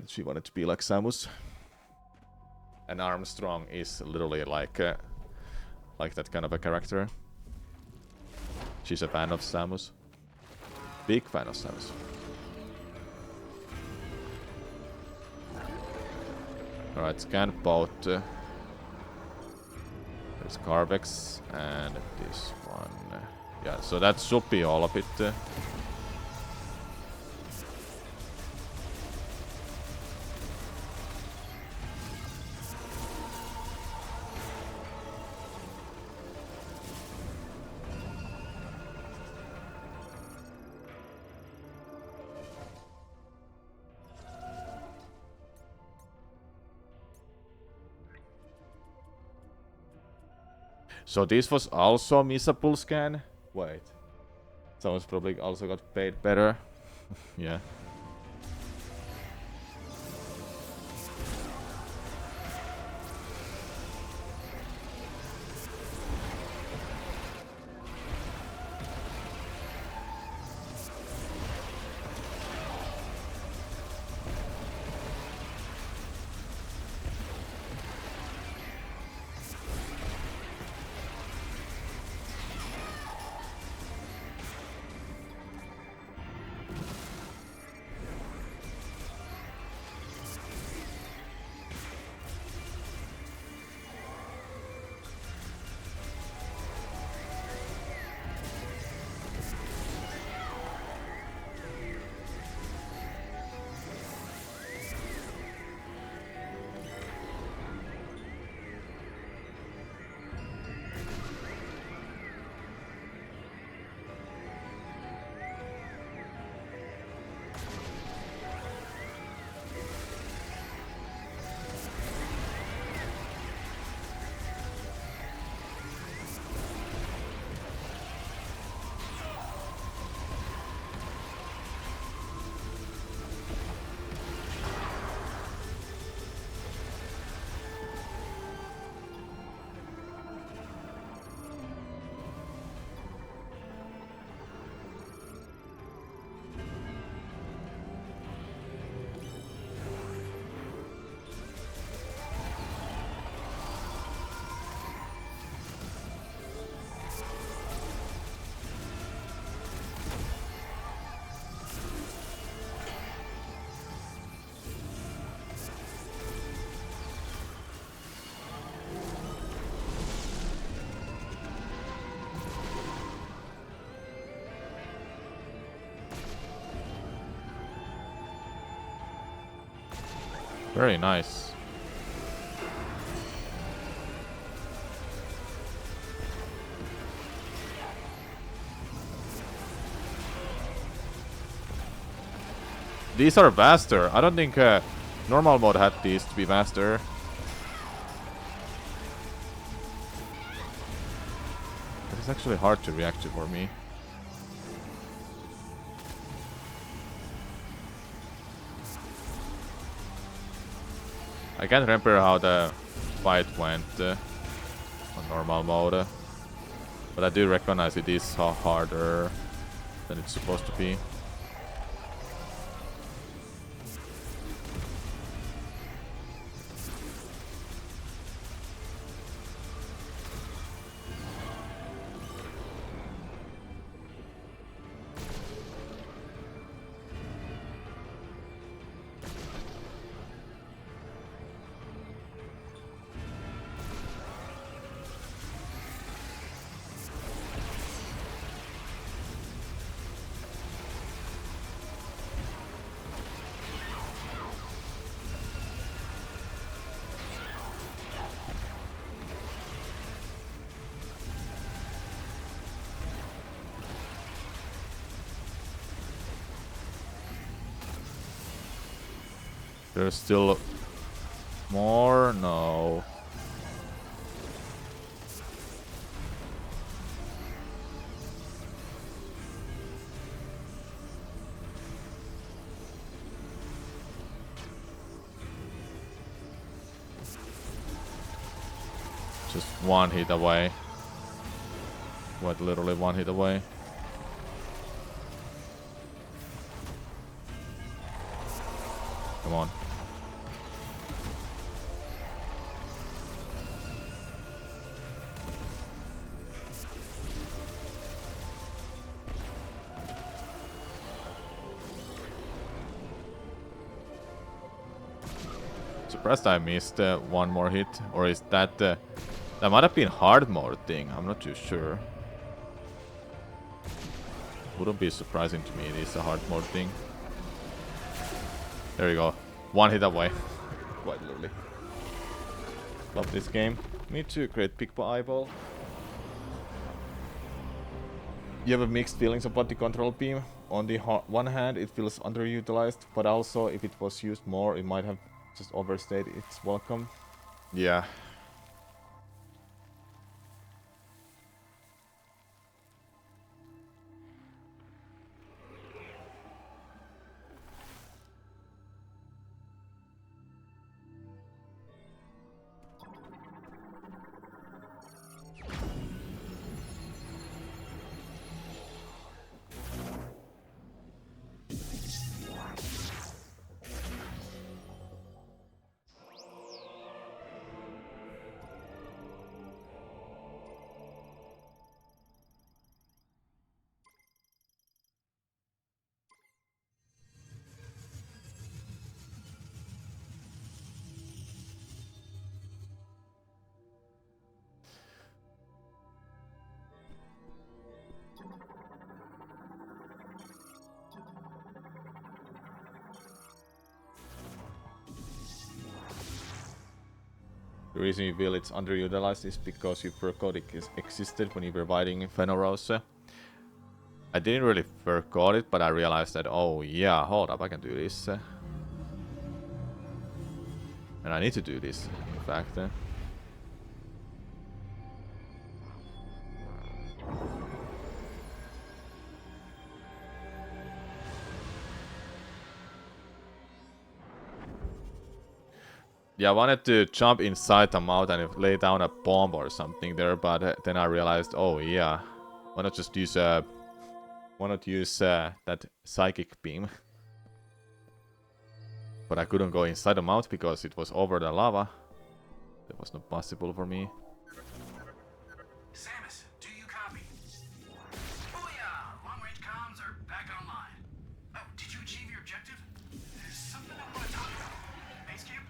she wanted to be like Samus. And Armstrong is literally like that kind of a character. She's a fan of Samus. Big fan of Samus. Alright, scan both. There's Carvex and this one. Yeah, so that should be all of it. So this was also missable scan? Wait. Someone's probably also got paid better. Yeah. Very nice. These are faster. I don't think normal mode had these to be faster. It's actually hard to react to for me. I can't remember how the fight went on normal mode. But I do recognize it is harder than it's supposed to be. There's still more? No. Just one hit away. Quite literally one hit away. Come on. Surprised I missed one more hit, or is that that might have been hard mode thing? I'm not too sure. Wouldn't be surprising to me. It is a hard mode thing. There you go, one hit away. Quite literally. Love this game. Me too. Great pick by Eyeball. You have a mixed feelings about the control beam. On the one hand, it feels underutilized, but also if it was used more, it might have just overstayed its welcome. Yeah. The reason you feel it's underutilized is because your forgot it existed when you were fighting Fenarose. I didn't really forgot it, but I realized that, oh yeah, hold up, I can do this. And I need to do this, in fact. Yeah, I wanted to jump inside the mountain and lay down a bomb or something there, but then I realized, oh yeah, why not just use that psychic beam? But I couldn't go inside the mount because it was over the lava. That was not possible for me. Samus, do you copy? Booyah! Long-range comms are back online. Oh, did you achieve your objective? There's something I want to talk about. Base camp?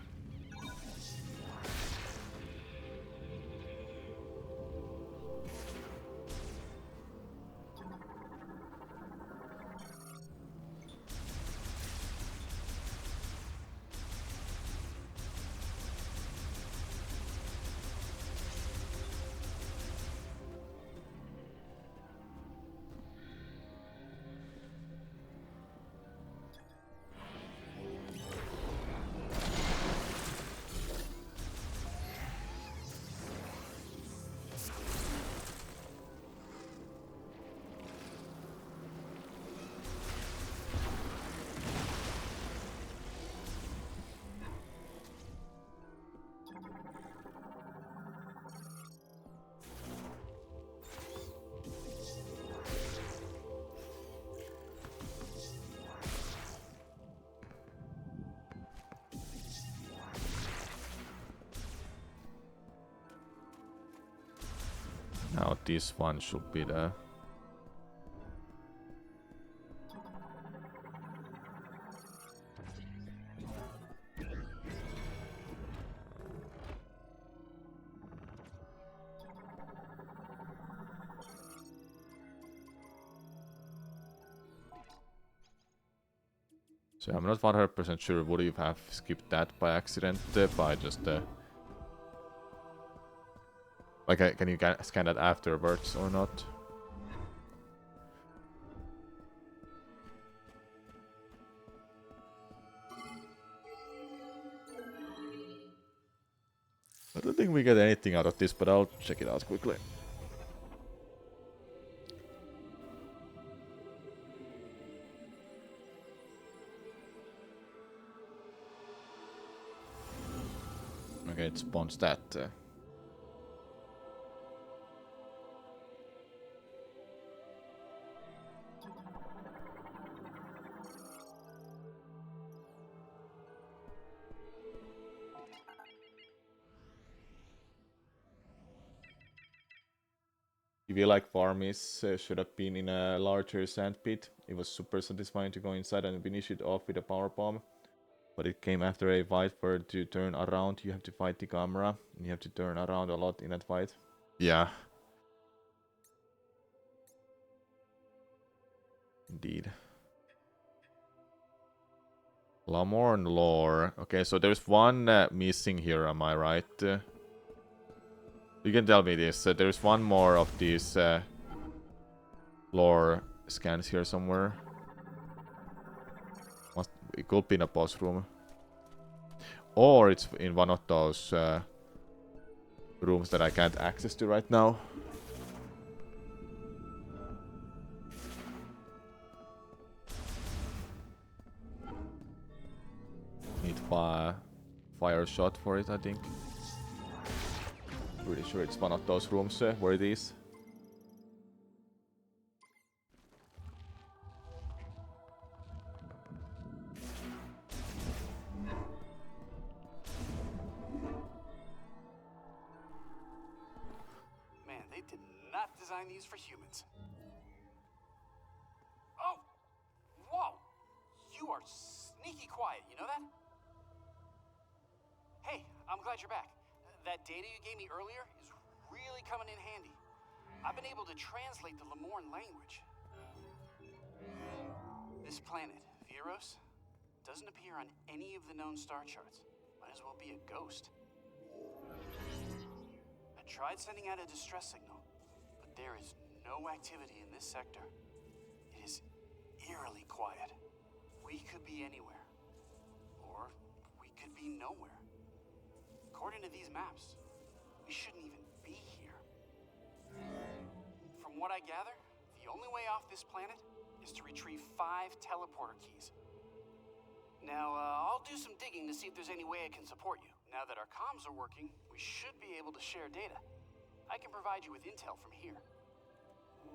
Now this one should be the... So I'm not 100% sure would you have skipped that by accident by just like can you scan that afterwards or not? I don't think we get anything out of this, but I'll check it out quickly. Okay, it spawns that. If you like farmies, should have been in a larger sandpit. It was super satisfying to go inside and finish it off with a power bomb. But it came after a fight where to turn around you have to fight the camera. And you have to turn around a lot in that fight. Yeah. Indeed. Lamorn lore. Okay, so there's one missing here, am I right? You can tell me this. There's one more of these lore scans here somewhere. It could be in a boss room. Or it's in one of those rooms that I can't access to right now. Need fire shot for it, I think. Pretty sure it's one of those rooms where it is. Man, they did not design these for humans. Oh! Whoa! You are sneaky quiet, you know that? Hey, I'm glad you're back. That data you gave me earlier is really coming in handy. I've been able to translate the Lamorn language. This planet, Viros, doesn't appear on any of the known star charts. Might as well be a ghost. I tried sending out a distress signal, but there is no activity in this sector. It is eerily quiet. We could be anywhere. Or we could be nowhere. According to these maps, we shouldn't even be here. From what I gather, the only way off this planet is to retrieve 5 teleporter keys. Now, I'll do some digging to see if there's any way I can support you. Now that our comms are working, we should be able to share data. I can provide you with intel from here.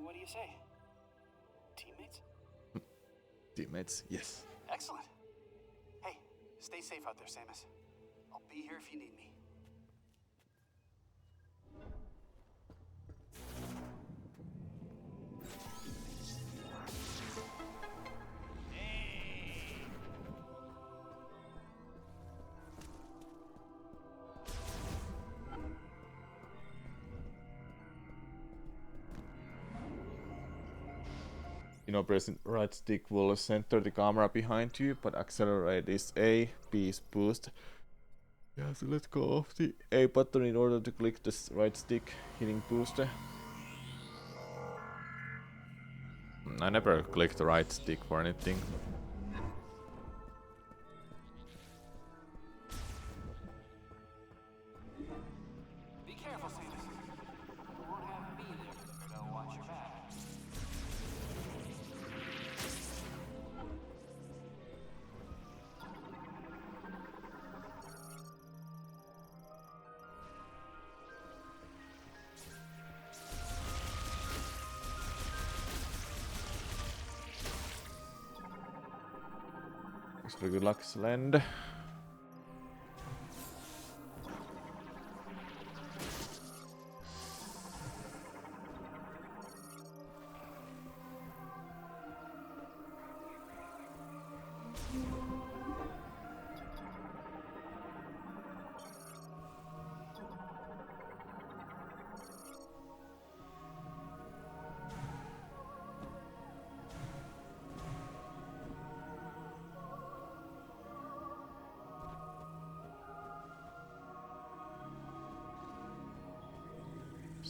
What do you say? Teammates? Teammates, yes. Excellent. Hey, stay safe out there, Samus. I'll be here if you need me. You know, pressing right stick will center the camera behind you, but accelerate is A, B is boost. You have to let go of the A button in order to click the right stick, hitting boost. I never clicked the right stick for anything. Be careful, Samus. You won't have me there to watch your back. Extra good luck, Slend.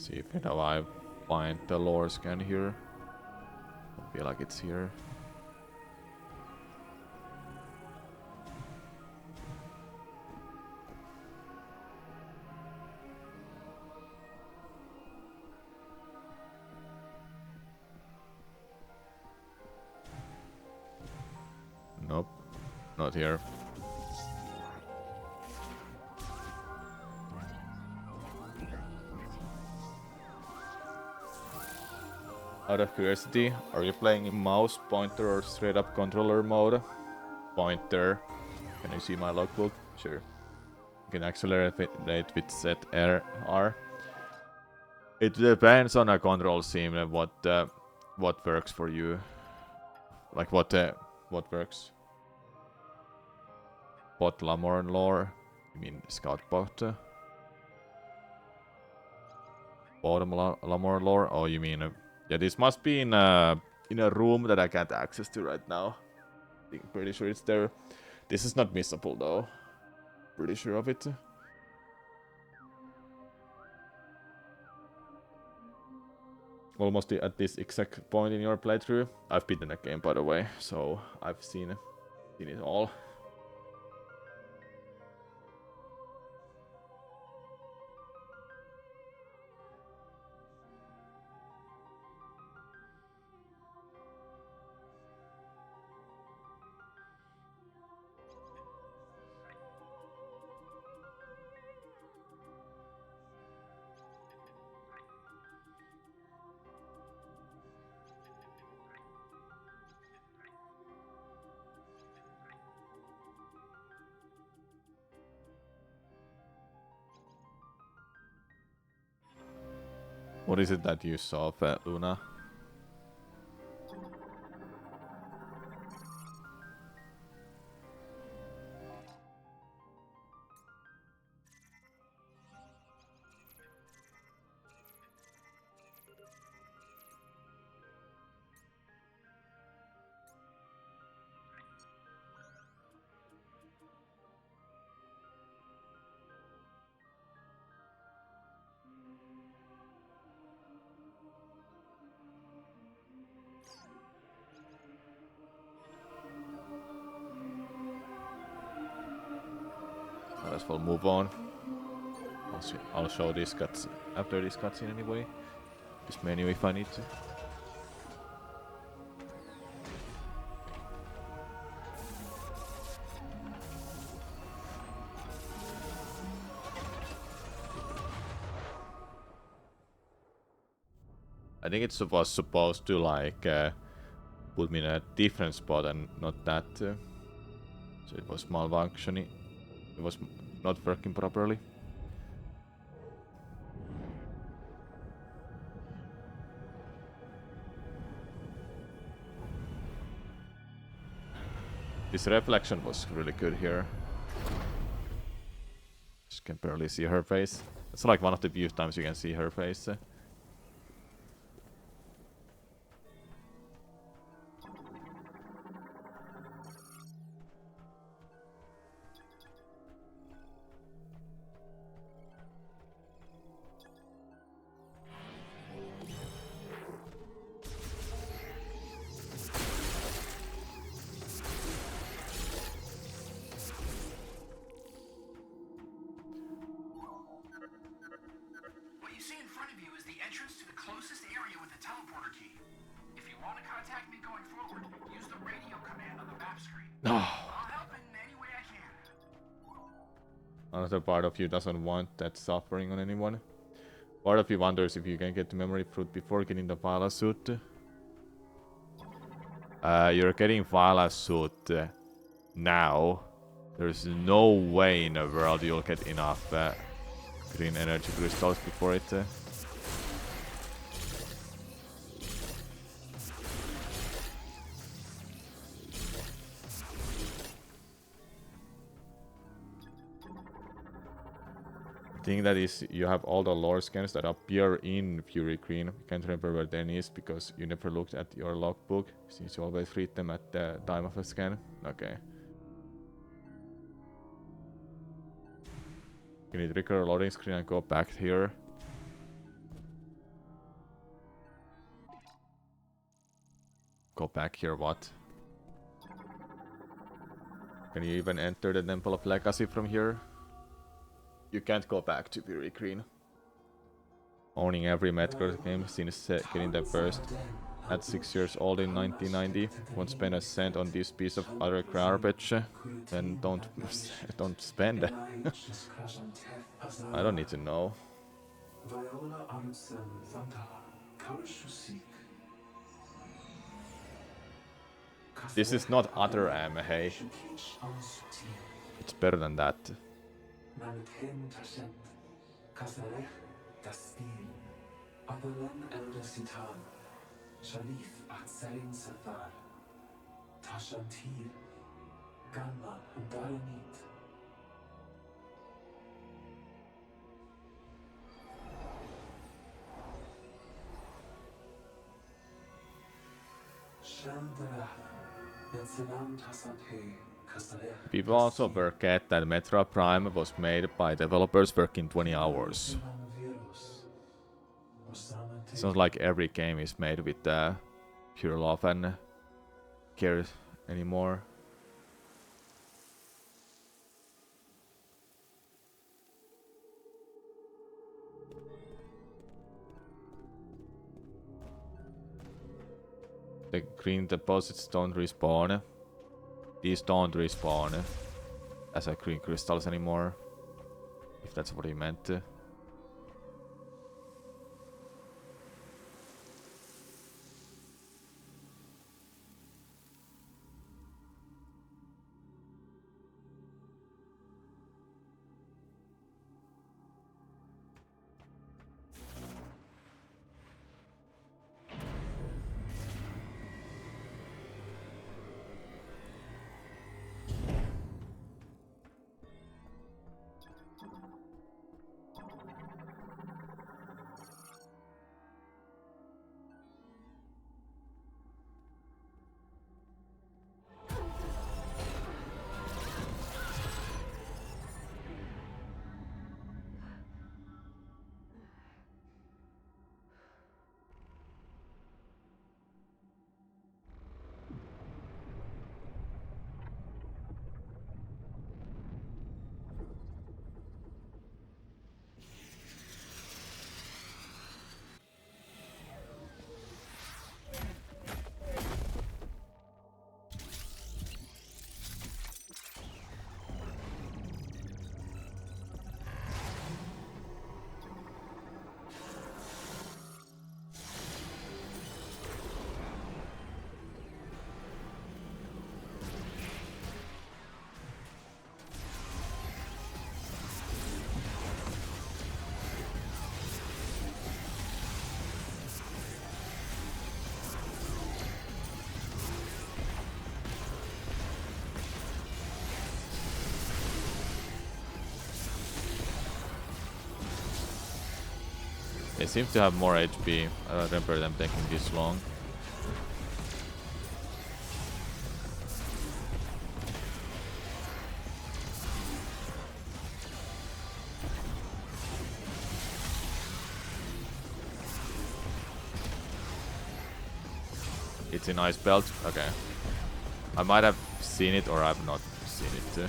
See if I find the lore scan here. I feel like it's here. Nope, not here. Out of curiosity, are you playing in mouse, pointer, or straight up controller mode? Pointer. Can you see my logbook? Sure. You can accelerate with ZR. It depends on a control scheme and what works for you. Like what works? Bot Lamorn lore? You mean Scout bot? Bottom Lamorn lore? Oh, you mean yeah? This must be in a room that I can't access to right now. I'm pretty sure it's there. This is not missable though. Pretty sure of it. Almost at this exact point in your playthrough. I've beaten the game, by the way, so I've seen it all. What is it that you saw, Luna? Might as well move on. I'll show these cuts after this cutscene anyway. This menu if I need to. I think it was supposed to like put me in a different spot and not that. So it was malfunctioning. It was not working properly. This reflection was really good here. Just can barely see her face. It's like one of the few times you can see her face. Another part of you doesn't want that suffering on anyone. Part of you wonders if you can get the memory fruit before getting the Viola suit. You're getting Viola suit now. There's no way in the world you'll get enough green energy crystals before it. Thing that is, you have all the lore scans that appear in Fury Green. You can't remember where Danny is because you never looked at your logbook, since you always read them at the time of a scan. Okay. You need to trigger a loading screen and go back here. Go back here, what? Can you even enter the Temple of Legacy from here? You can't go back to Fury Green. Owning every Metroid game since getting the first at 6 years old in 1990. Won't spend a cent on this piece of utter garbage. Then don't spend. I don't need to know. This is not utter hey. It's better than that. People also forget that Metroid Prime was made by developers working 20 hours. It's not like every game is made with pure love and care anymore. The green deposits don't respawn. These don't respawn as a green crystals anymore. If that's what he meant. They seem to have more HP. I don't remember them taking this long. It's a nice belt. Okay. I might have seen it or I've not seen it.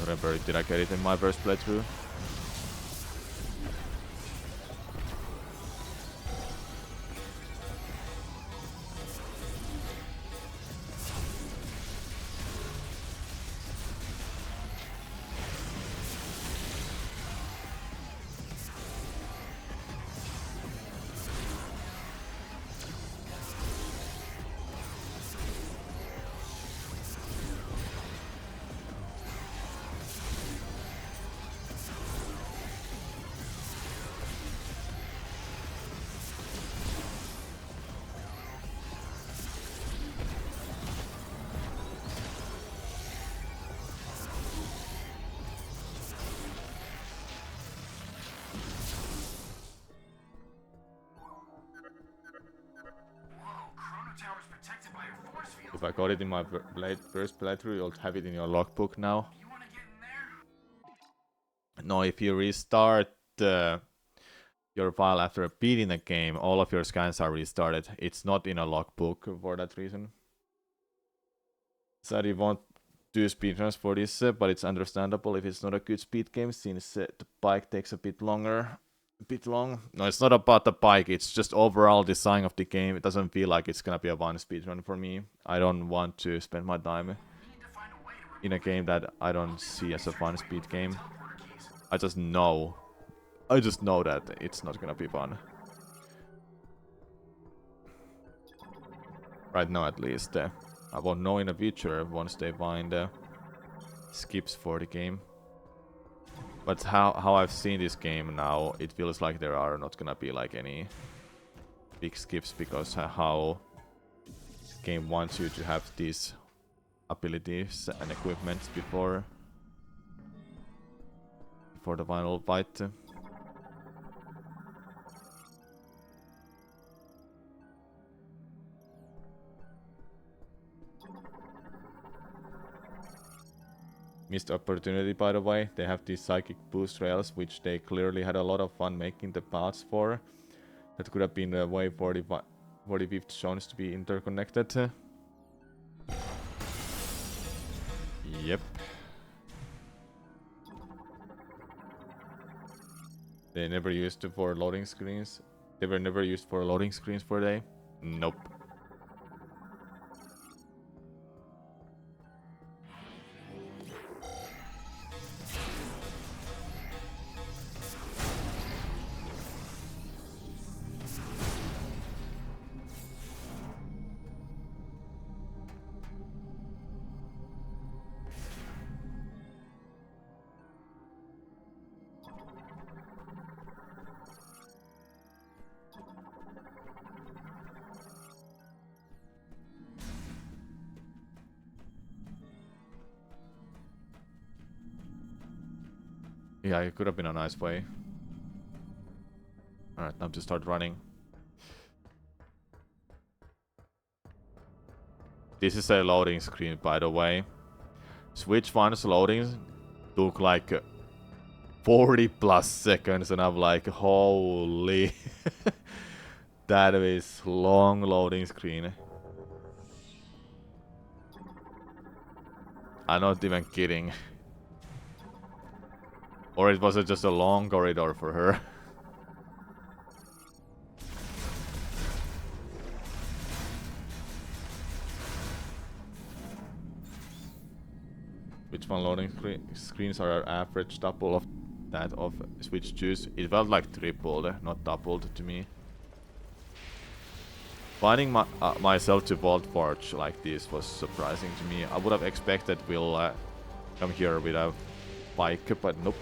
Remember, did I get it in my first playthrough? If I got it in my first playthrough, you'll have it in your logbook now. No, if you restart your file after beating the game, all of your scans are restarted. It's not in a logbook for that reason. So you won't do speedruns for this, but it's understandable if it's not a good speed game, since the bike takes a bit longer. A bit long. No, it's not about the bike, it's just overall design of the game. It doesn't feel like it's gonna be a one speedrun for me. I don't want to spend my time in a game that I don't see as a fun speed game. I just know that it's not gonna be fun. Right now, at least. I won't know in the future once they find skips for the game. But how I've seen this game now, it feels like there are not gonna be like any big skips, because how this game wants you to have these abilities and equipment before the final fight. Missed opportunity, by the way. They have these psychic boost rails, which they clearly had a lot of fun making the paths for. That could have been a way for the 45th zones to be interconnected. Yep. They never used it for loading screens. They were never used for loading screens, were they? Nope. Yeah, it could have been a nice way. Alright, time to start running. This is a loading screen, by the way. Switch 1's loading took like 40 plus seconds, and I'm like, holy. That is long loading screen. I'm not even kidding. Or it was just a long corridor for her. Which one loading screens are average double of that of Switch 2's? It felt like tripled, not doubled to me. Finding myself to Vault Forge like this was surprising to me. I would have expected we'll come here with a bike, but nope.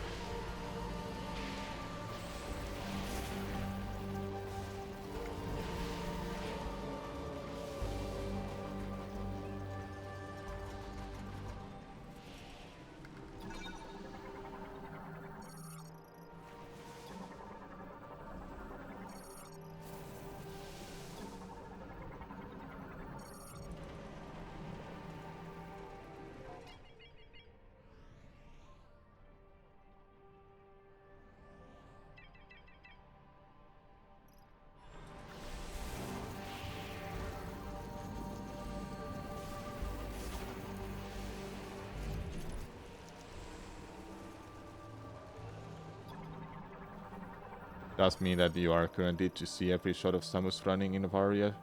Does mean that you are guaranteed to see every shot of Samus running in Varia,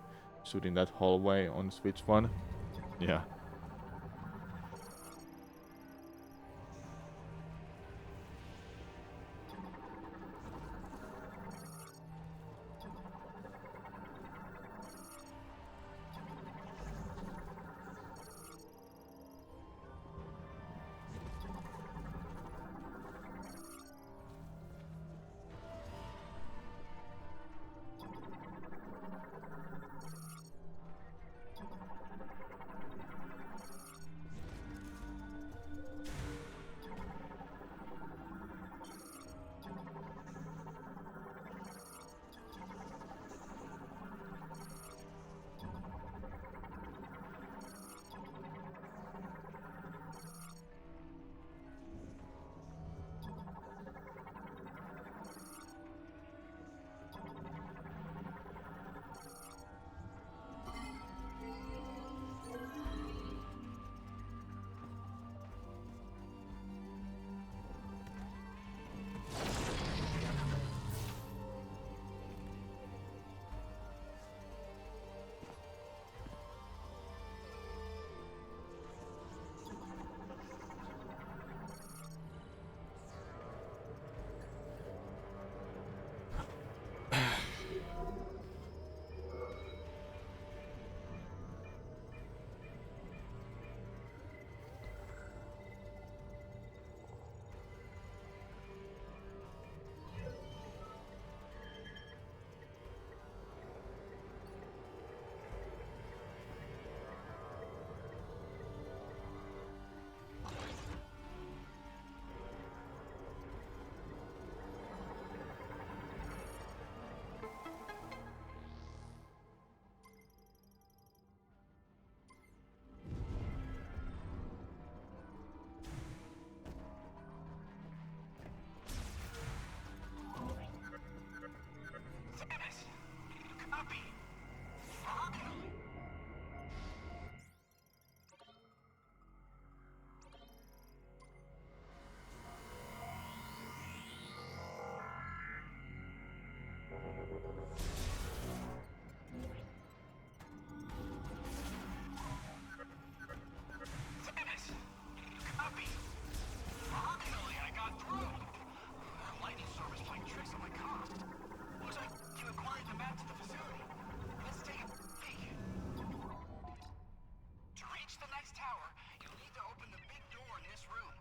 shooting that hallway on Switch 1. Yeah. Dennis! Copy! Fortunately, I got through! Our lightning storm is playing tricks on my comms. Looks like you acquired the map to the facility. Let's take a peek. To reach the next tower, you'll need to open the big door in this room.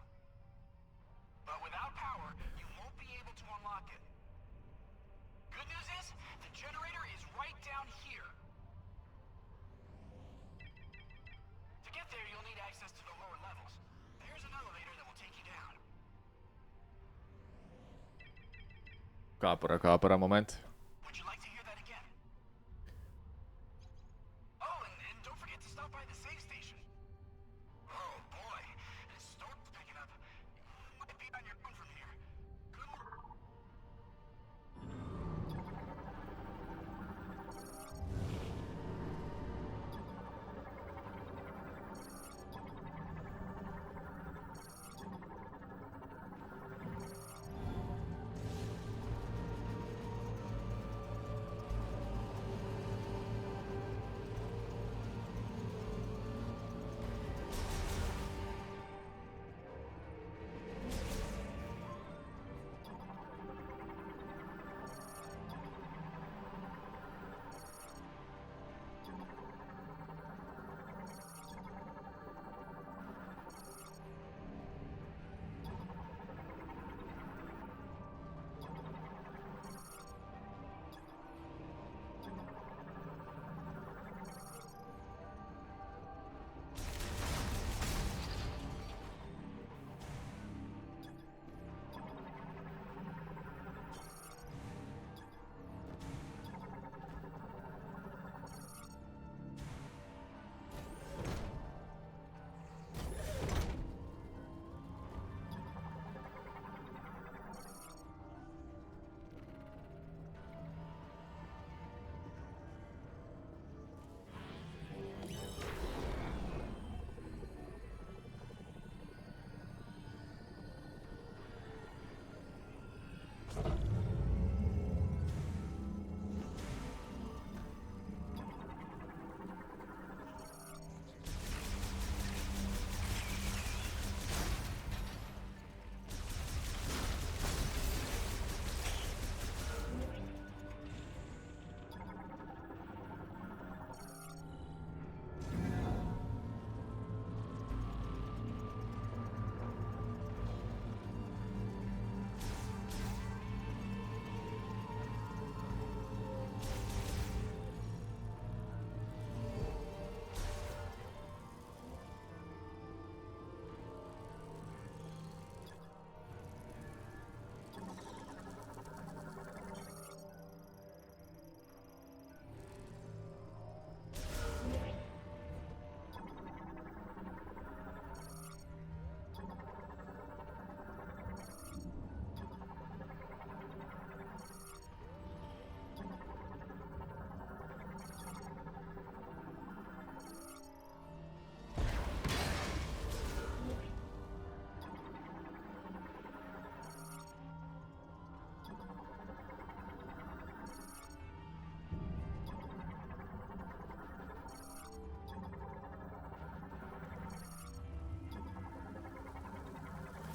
But without power, you won't be able to unlock it. Good news is, the generator is right down here. To get there, you'll need access to the lower levels. There's an elevator that will take you down. Kaapera moment. Would you like to hear that again? Oh, and don't forget to stop by the save station. Oh boy, this storm's picking up. You might be on your own from here. Good luck.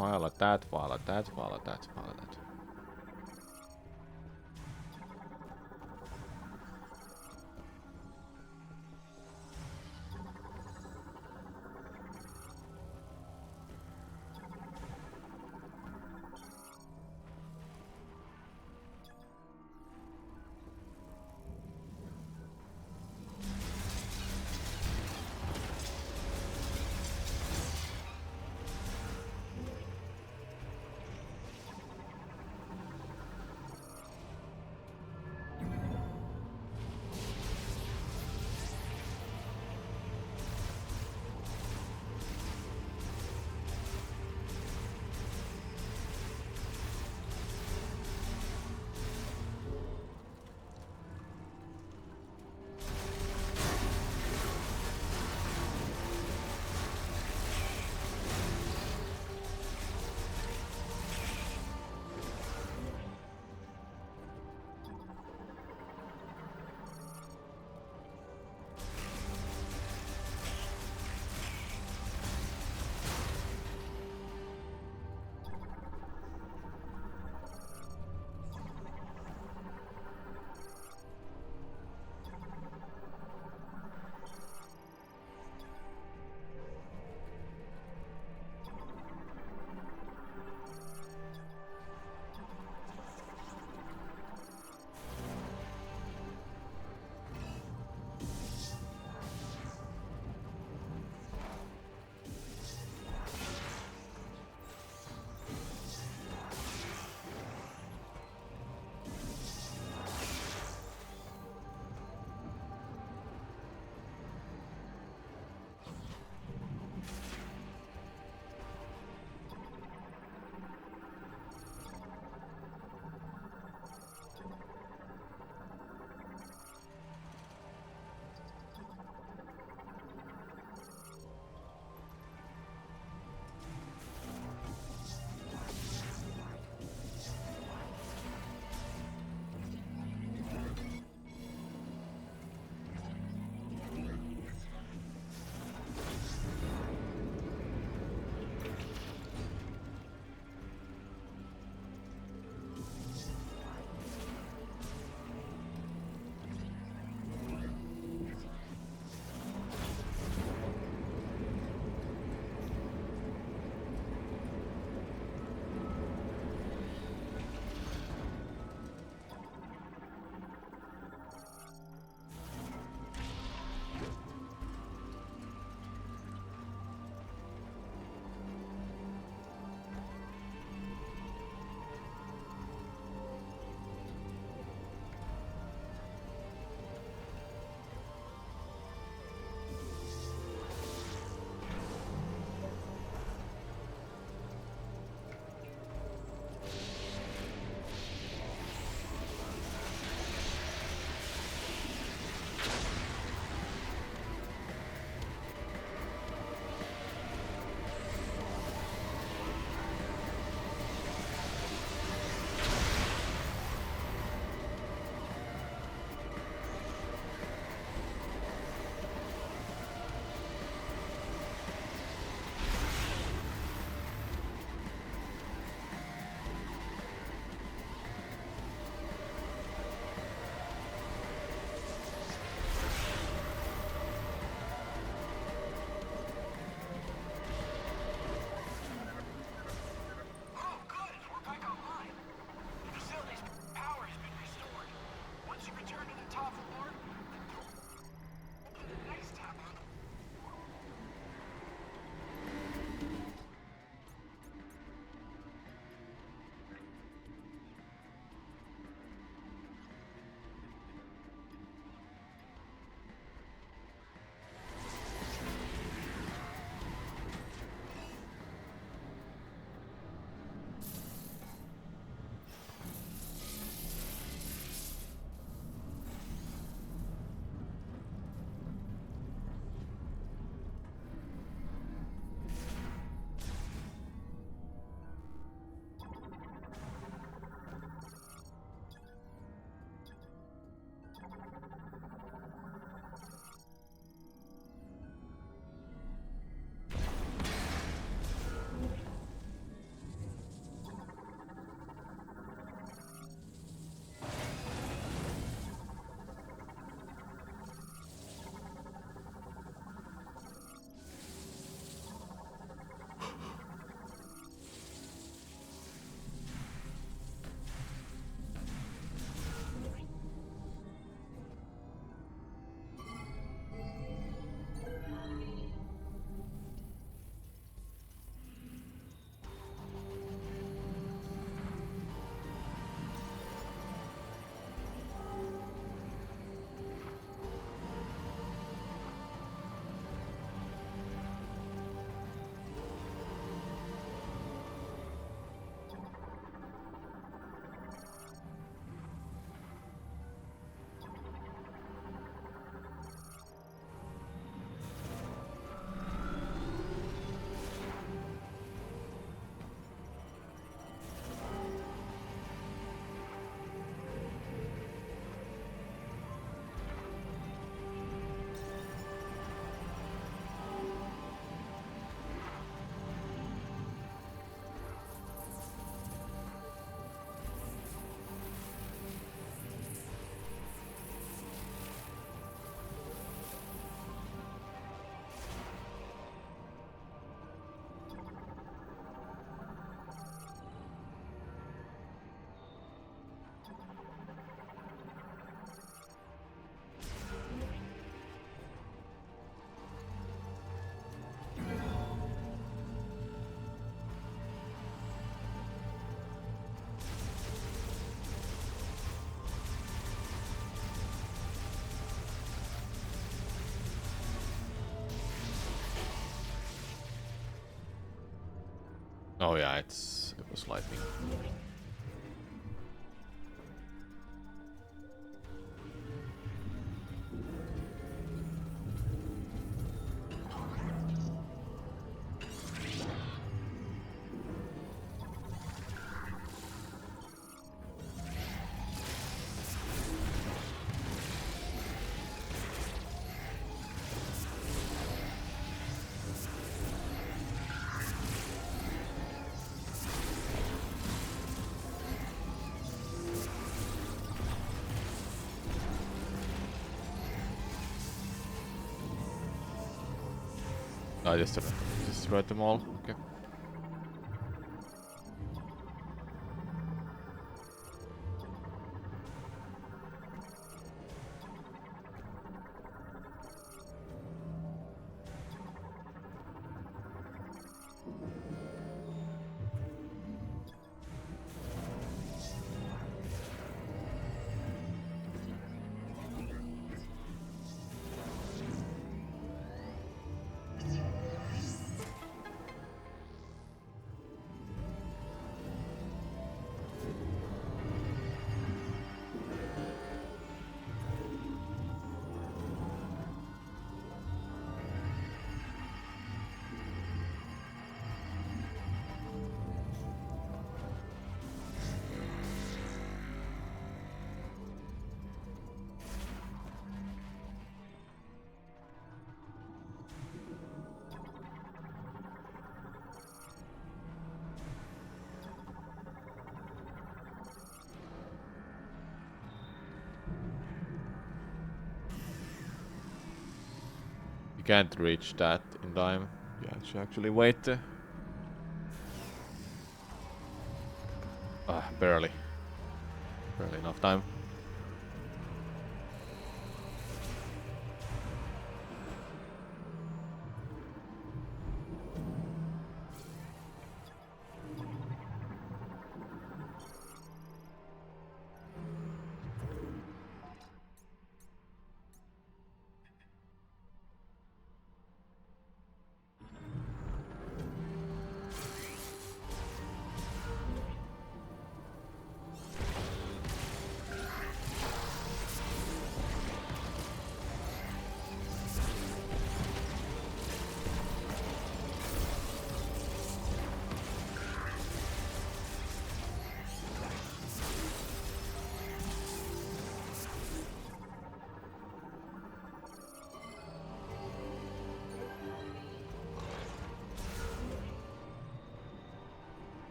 Vaala that, vaala that, vaala that, vaala that. Oh yeah, it was lightning. I just destroyed them all. Okay. You can't reach that in time. You have to actually wait. Barely. Barely enough time.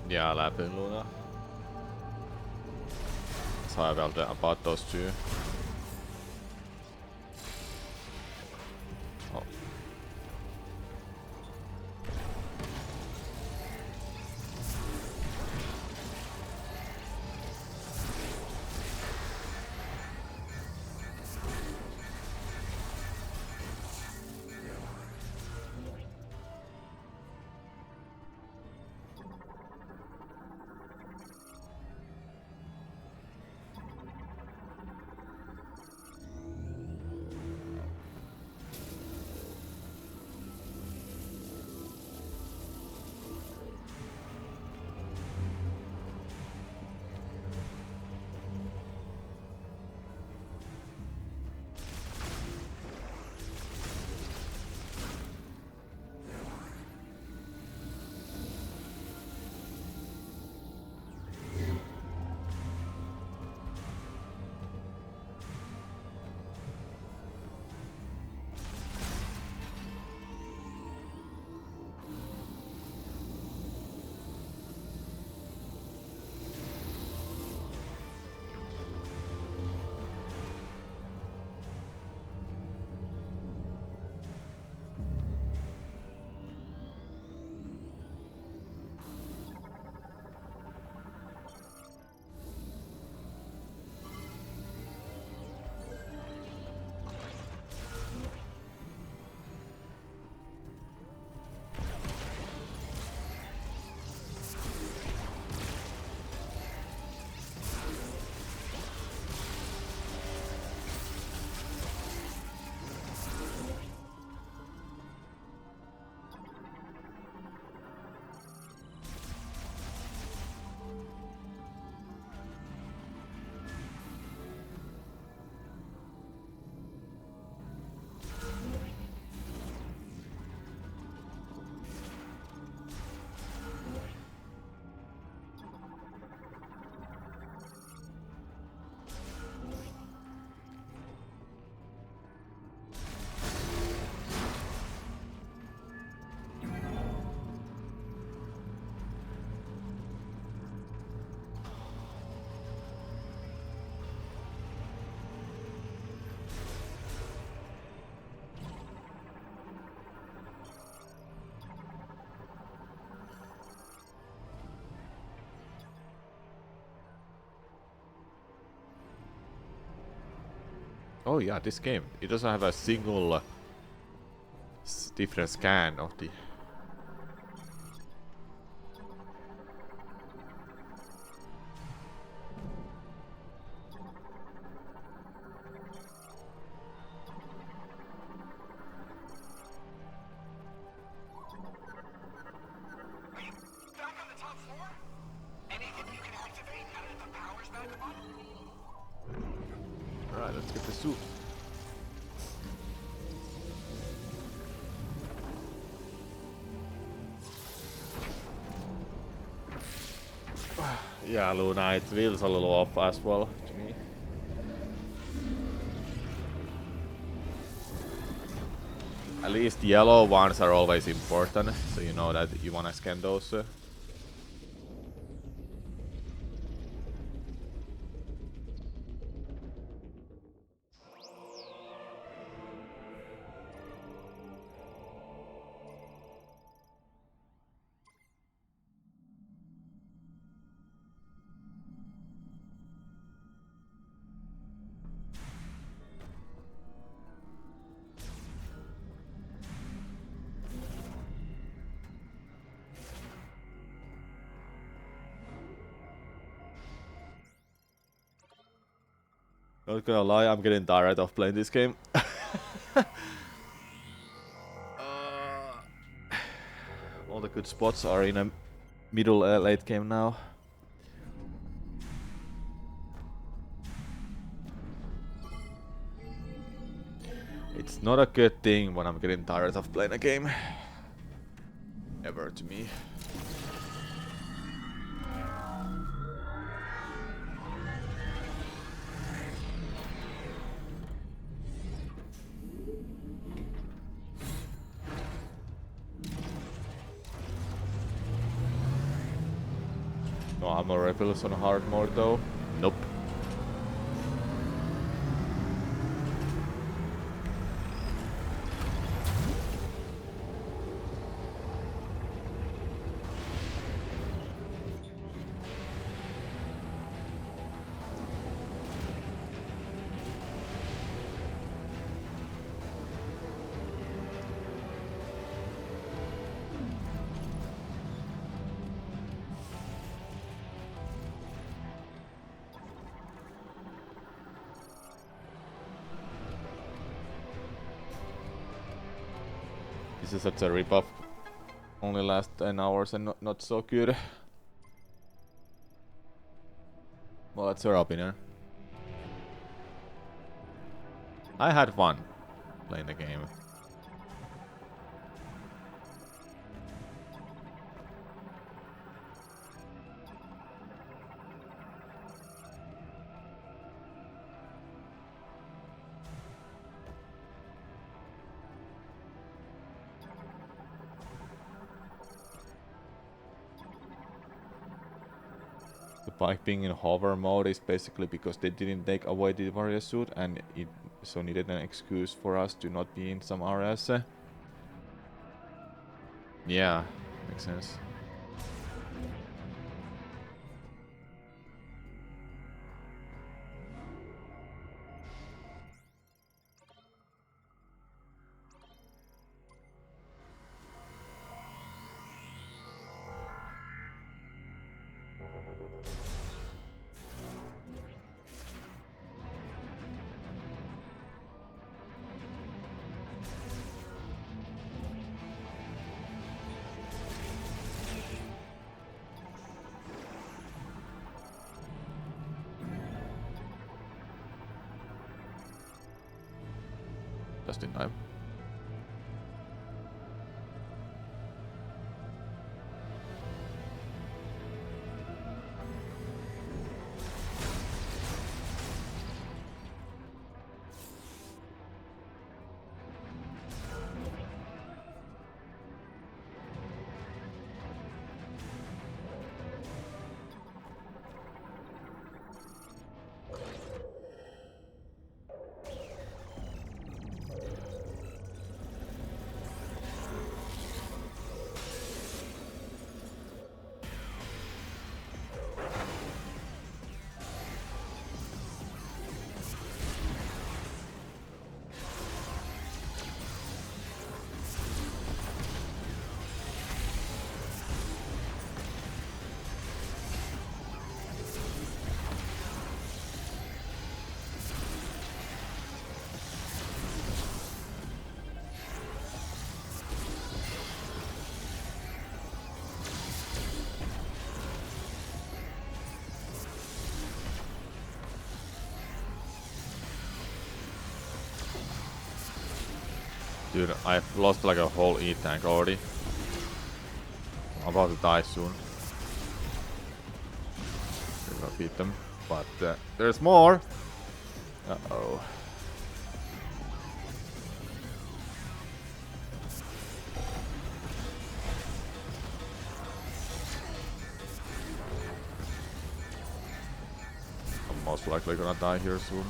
Yeah, Lapin Luna. That's how I felt about those two. Oh. Oh yeah, this game. It doesn't have a single different scan of the... Are you back on the top floor? Anything you can activate now that the power's back on? Alright, let's get the suit. Yeah, Luna, it feels a little off as well to me. At least the yellow ones are always important, so you know that you wanna scan those. Not gonna lie, I'm getting tired of playing this game. All the good spots are in a middle late game now. It's not a good thing when I'm getting tired of playing a game. Ever to me. No ammo refills on hard mode though. Nope. This is such a ripoff. Only last 10 hours and not so good. Well, that's your opinion. I had fun playing the game. The bike being in hover mode is basically because they didn't take away the warrior suit and it so needed an excuse for us to not be in some areas. Yeah, makes sense. Just in time. Dude, I've lost like a whole E-tank already. I'm about to die soon. We're gonna beat them. But there's more! Uh-oh. I'm most likely gonna die here soon.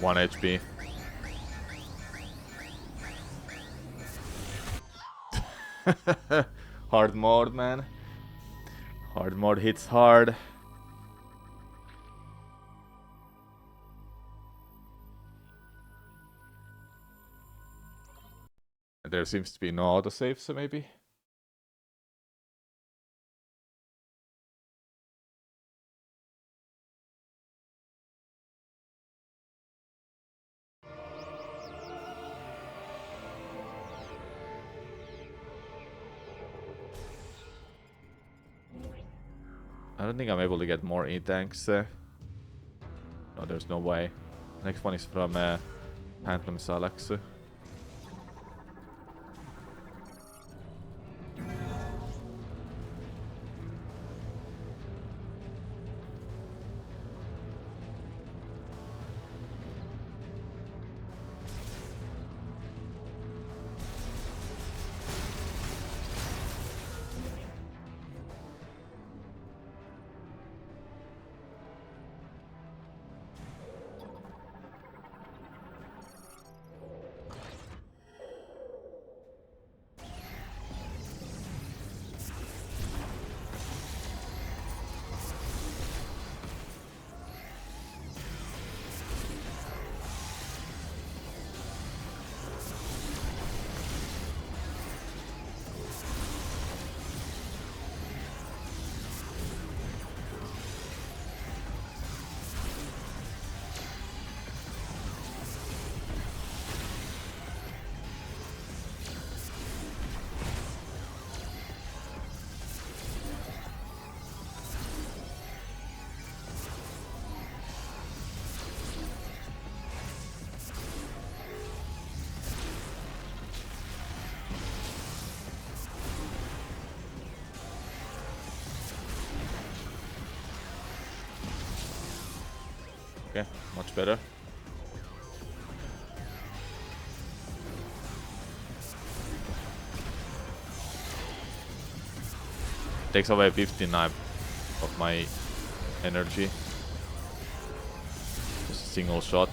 One HP. Hard mode, man. Hard mode hits hard. There seems to be no autosave, so maybe. I don't think I'm able to get more E-tanks. No, there's no way. Next one is from Phantom Salax. Okay, much better. Takes away 59 of my energy. Just a single shot.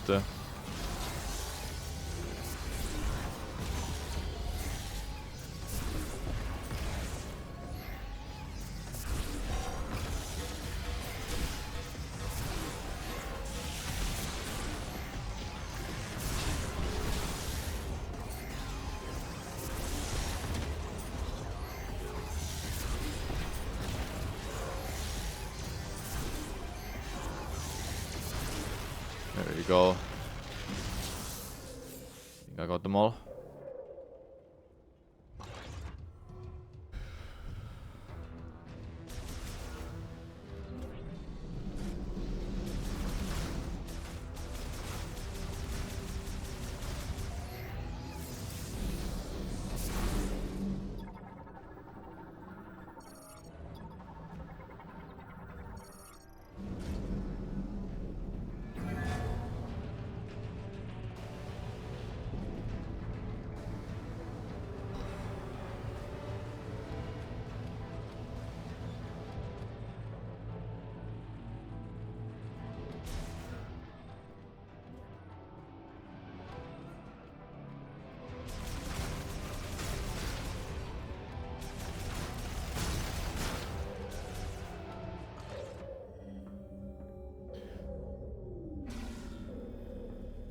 There you go. Think I got them all.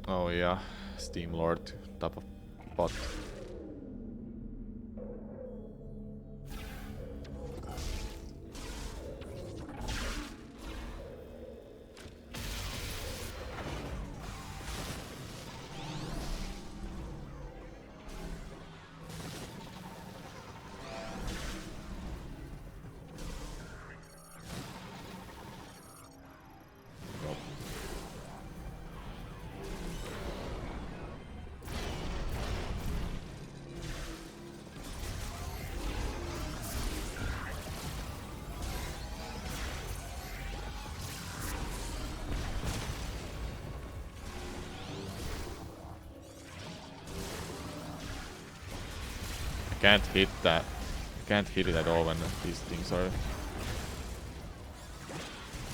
Oh yeah, Steam Lord, top of pot. I can't hit that. I can't hit it at all when these things are...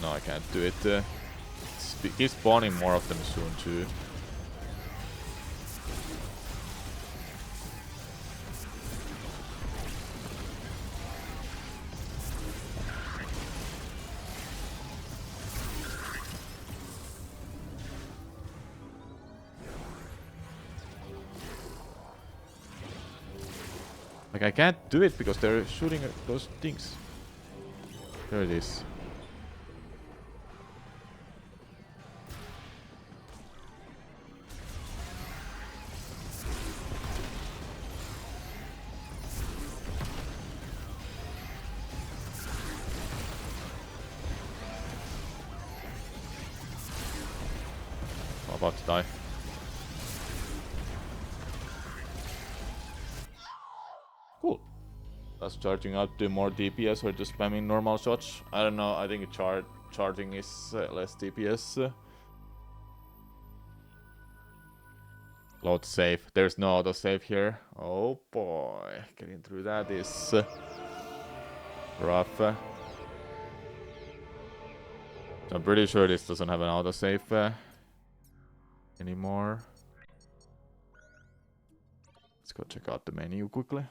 No, I can't do it. He's spawning more of them soon too. Like, I can't do it because they're shooting at those things. There it is. I'm about to die. Cool. That's charging out to more DPS or just spamming normal shots. I don't know. I think charging is less DPS. Load save. There's no auto save here. Oh boy. Getting through that is rough. I'm pretty sure this doesn't have an auto save anymore. Let's go check out the menu quickly.